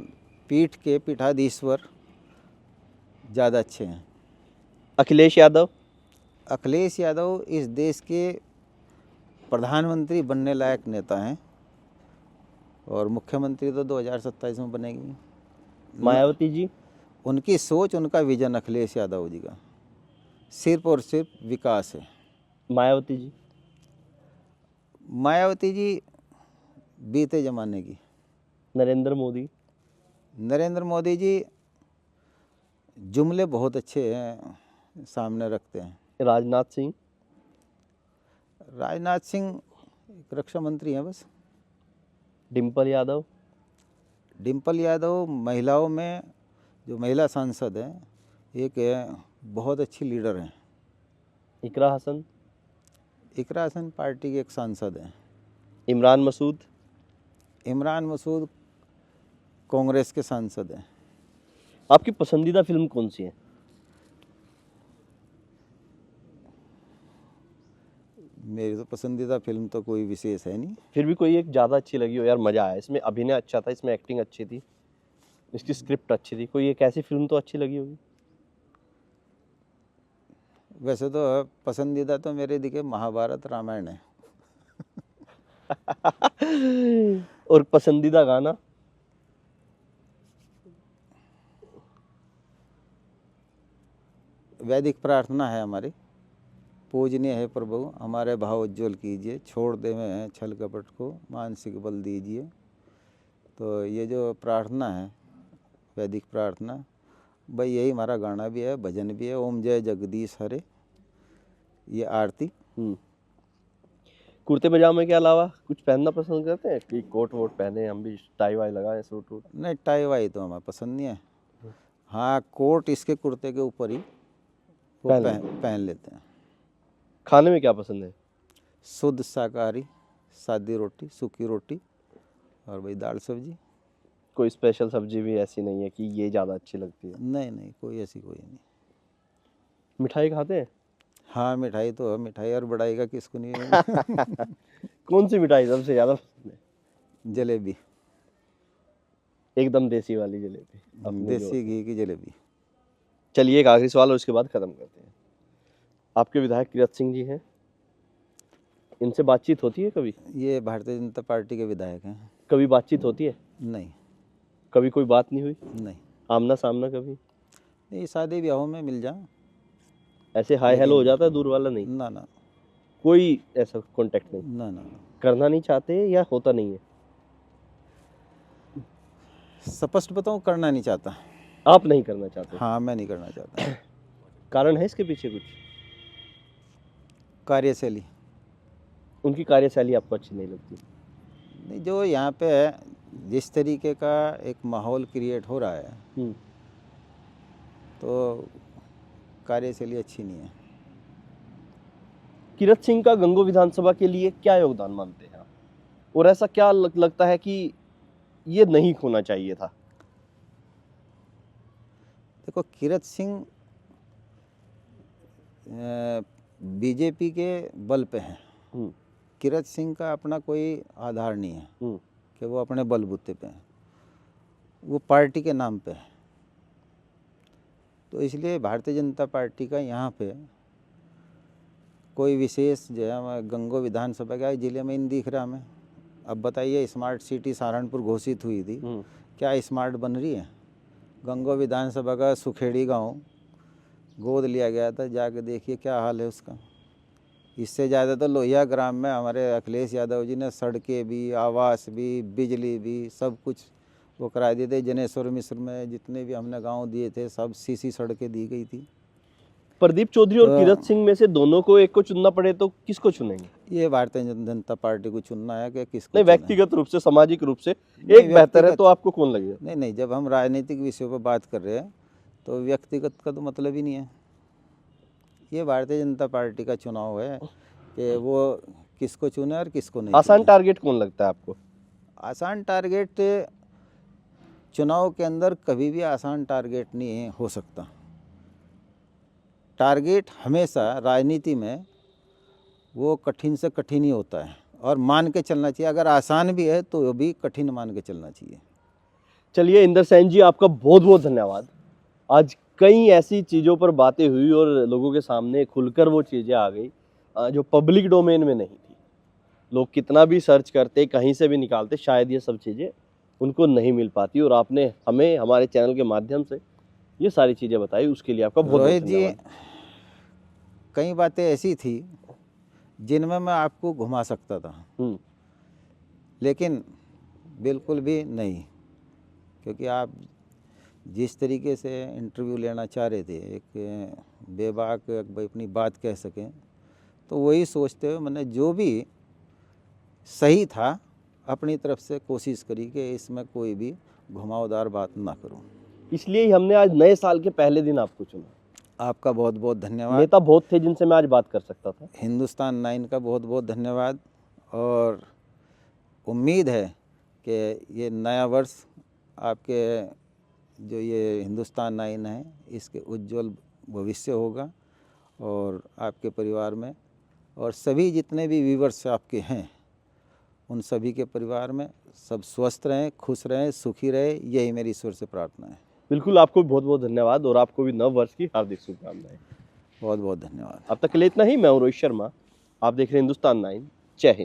S1: पीठ के पीठाधीश्वर ज़्यादा अच्छे हैं।
S2: अखिलेश यादव।
S1: अखिलेश यादव इस देश के प्रधानमंत्री बनने लायक नेता हैं, और मुख्यमंत्री तो 2027 में बनेगी।
S2: मायावती जी?
S1: उनकी सोच, उनका विजन अखिलेश यादव जी का सिर्फ और सिर्फ विकास है।
S2: मायावती जी?
S1: मायावती जी बीते ज़माने की।
S2: नरेंद्र मोदी?
S1: नरेंद्र मोदी जी जुमले बहुत अच्छे हैं, सामने रखते हैं।
S2: राजनाथ सिंह?
S1: राजनाथ सिंह एक रक्षा मंत्री हैं बस।
S2: डिम्पल यादव?
S1: डिम्पल यादव महिलाओं में जो महिला सांसद हैं, एक बहुत अच्छी लीडर हैं।
S2: इकरा हसन?
S1: इकरा हसन पार्टी के एक सांसद हैं।
S2: इमरान मसूद?
S1: इमरान मसूद कांग्रेस के सांसद हैं।
S2: आपकी पसंदीदा फिल्म कौन सी है?
S1: मेरी तो पसंदीदा फिल्म तो कोई विशेष है नहीं।
S2: फिर भी कोई एक ज़्यादा अच्छी लगी हो, यार मज़ा आया, इसमें अभिनय अच्छा था, इसमें एक्टिंग अच्छी थी, इसकी स्क्रिप्ट अच्छी थी, कोई एक ऐसी फिल्म तो अच्छी लगी होगी?
S1: वैसे तो पसंदीदा तो मेरे दिखे महाभारत रामायण है।
S2: और पसंदीदा गाना?
S1: वैदिक प्रार्थना है हमारी, पूजनीय है प्रभु हमारे भाव उज्ज्वल कीजिए, छोड़ दे में छल कपट को मानसिक बल दीजिए। तो ये जो प्रार्थना है वैदिक प्रार्थना, भाई यही हमारा गाना भी है, भजन भी है। ओम जय जगदीश हरे, ये आरती।
S2: कुर्ते पजामे के अलावा कुछ पहनना पसंद करते हैं कि कोट वोट पहने, हम भी टाई वाई लगाएं, सूट वूट?
S1: नहीं, टाई वाई तो हमें पसंद नहीं है। हाँ, कोट इसके कुर्ते के ऊपर ही वो पहन लेते हैं।
S2: खाने में क्या पसंद है?
S1: शुद्ध शाकाहारी, सादी रोटी, सूखी रोटी और भाई दाल सब्जी।
S2: कोई स्पेशल सब्जी भी ऐसी नहीं है कि ये ज़्यादा अच्छी लगती है?
S1: नहीं, कोई ऐसी कोई नहीं।
S2: मिठाई खाते हैं?
S1: हाँ, मिठाई तो है, मिठाई और बढ़ाई का किसको नहीं है।
S2: कौन सी मिठाई सबसे ज़्यादा पसंद है?
S1: जलेबी,
S2: एकदम देसी वाली जलेबी, अपने जो
S1: देसी घी की जलेबी।
S2: चलिए एक आखिरी सवाल और उसके बाद ख़त्म करते हैं। आपके विधायक किरत सिंह जी हैं, इनसे बातचीत होती है कभी?
S1: ये भारतीय जनता पार्टी के विधायक हैं।
S2: कभी बातचीत होती है?
S1: नहीं।
S2: कभी कोई बात नहीं हुई?
S1: नहीं।
S2: आमना सामना कभी?
S1: ये शादी ब्याहों में मिल जाओ,
S2: ऐसे हाय हेलो हो जाता है, दूर वाला नहीं?
S1: ना।
S2: कोई ऐसा कांटेक्ट नहीं?
S1: ना।
S2: करना नहीं चाहते या होता नहीं है?
S1: स्पष्ट बताऊं, करना नहीं चाहता।
S2: आप नहीं करना चाहते?
S1: हाँ, मैं नहीं करना चाहता।
S2: कारण है इसके पीछे कुछ?
S1: कार्यशैली।
S2: उनकी कार्यशैली आपको अच्छी नहीं लगती?
S1: नहीं, जो यहाँ पे जिस तरीके का एक माहौल क्रिएट हो रहा है, तो कार्यशैली अच्छी नहीं है।
S2: किरत सिंह का गंगो विधानसभा के लिए क्या योगदान मानते हैं आप? और ऐसा क्या लगता है कि ये नहीं होना चाहिए था?
S1: देखो, किरत सिंह बीजेपी के बल पे हैं। किरत सिंह का अपना कोई आधार नहीं है कि वो अपने बलबूते पे हैं, वो पार्टी के नाम पे है। तो इसलिए भारतीय जनता पार्टी का यहाँ पे कोई विशेष जो है गंगो विधानसभा का जिले में इन दिख रहा हमें। अब बताइए, स्मार्ट सिटी सहारनपुर घोषित हुई थी, क्या स्मार्ट बन रही है? गंगो विधानसभा का सुखेड़ी गांव गोद लिया गया था, जाके देखिए क्या हाल है उसका। इससे ज़्यादा तो लोहिया ग्राम में हमारे अखिलेश यादव जी ने सड़कें भी, आवास भी, बिजली भी, सब कुछ वो करा दिए थे। जनेश्वर मिश्र में जितने भी हमने गांव दिए थे, सब सीसी सड़कें दी गई थी।
S2: प्रदीप चौधरी और किरत सिंह में से दोनों को एक को चुनना पड़े तो किसको चुनेंगे?
S1: ये भारतीय जनता पार्टी को चुनना है कि किसको?
S2: नहीं, व्यक्तिगत रूप से, सामाजिक रूप से एक बेहतर है तो आपको कौन लगेगा?
S1: नहीं, जब हम राजनीतिक विषयों पर बात कर रहे हैं तो व्यक्तिगत का तो मतलब ही नहीं है। ये भारतीय जनता पार्टी का चुनाव है कि वो किसको चुने और किसको नहीं।
S2: आसान टारगेट कौन लगता है आपको?
S1: आसान टारगेट चुनाव के अंदर कभी भी आसान टारगेट नहीं हो सकता। टारगेट हमेशा राजनीति में वो कठिन से कठिन ही होता है और मान के चलना चाहिए। अगर आसान भी है तो भी कठिन मान के चलना चाहिए।
S2: चलिए इंदर सेन जी, आपका बहुत बहुत धन्यवाद। आज कई ऐसी चीज़ों पर बातें हुई और लोगों के सामने खुलकर वो चीज़ें आ गई जो पब्लिक डोमेन में नहीं थी। लोग कितना भी सर्च करते, कहीं से भी निकालते, शायद ये सब चीज़ें उनको नहीं मिल पाती, और आपने हमें हमारे चैनल के माध्यम से ये सारी चीज़ें बताई, उसके लिए आपका बहुत बहुत
S1: रोहित जी,
S2: धन्यवाद।
S1: कई बातें ऐसी थी जिनमें मैं आपको घुमा सकता था,
S2: हम्म,
S1: लेकिन बिल्कुल भी नहीं, क्योंकि आप जिस तरीके से इंटरव्यू लेना चाह रहे थे, एक बेबाक अपनी बात कह सकें, तो वही सोचते हुए मैंने जो भी सही था अपनी तरफ से कोशिश करी कि इसमें कोई भी घुमावदार बात ना करूं।
S2: इसलिए ही हमने आज नए साल के पहले दिन आपको चुना।
S1: आपका बहुत बहुत धन्यवाद।
S2: नेता बहुत थे जिनसे मैं आज बात कर सकता था।
S1: हिंदुस्तान 9 का बहुत बहुत धन्यवाद, और उम्मीद है कि ये नया वर्ष आपके जो ये हिंदुस्तान 9 है इसके उज्जवल भविष्य होगा, और आपके परिवार में और सभी जितने भी व्यूवर्स आपके हैं उन सभी के परिवार में सब स्वस्थ रहें, खुश रहें, सुखी रहे, यही मेरी ईश्वर से प्रार्थना है।
S2: बिल्कुल, आपको भी बहुत बहुत धन्यवाद, और आपको भी नव वर्ष की हार्दिक शुभकामनाएं।
S1: बहुत बहुत धन्यवाद।
S2: अब तक के लिए इतना ही। मैं हूं रोहित शर्मा, आप देख रहे हैं हिंदुस्तान 9। जय हिंद।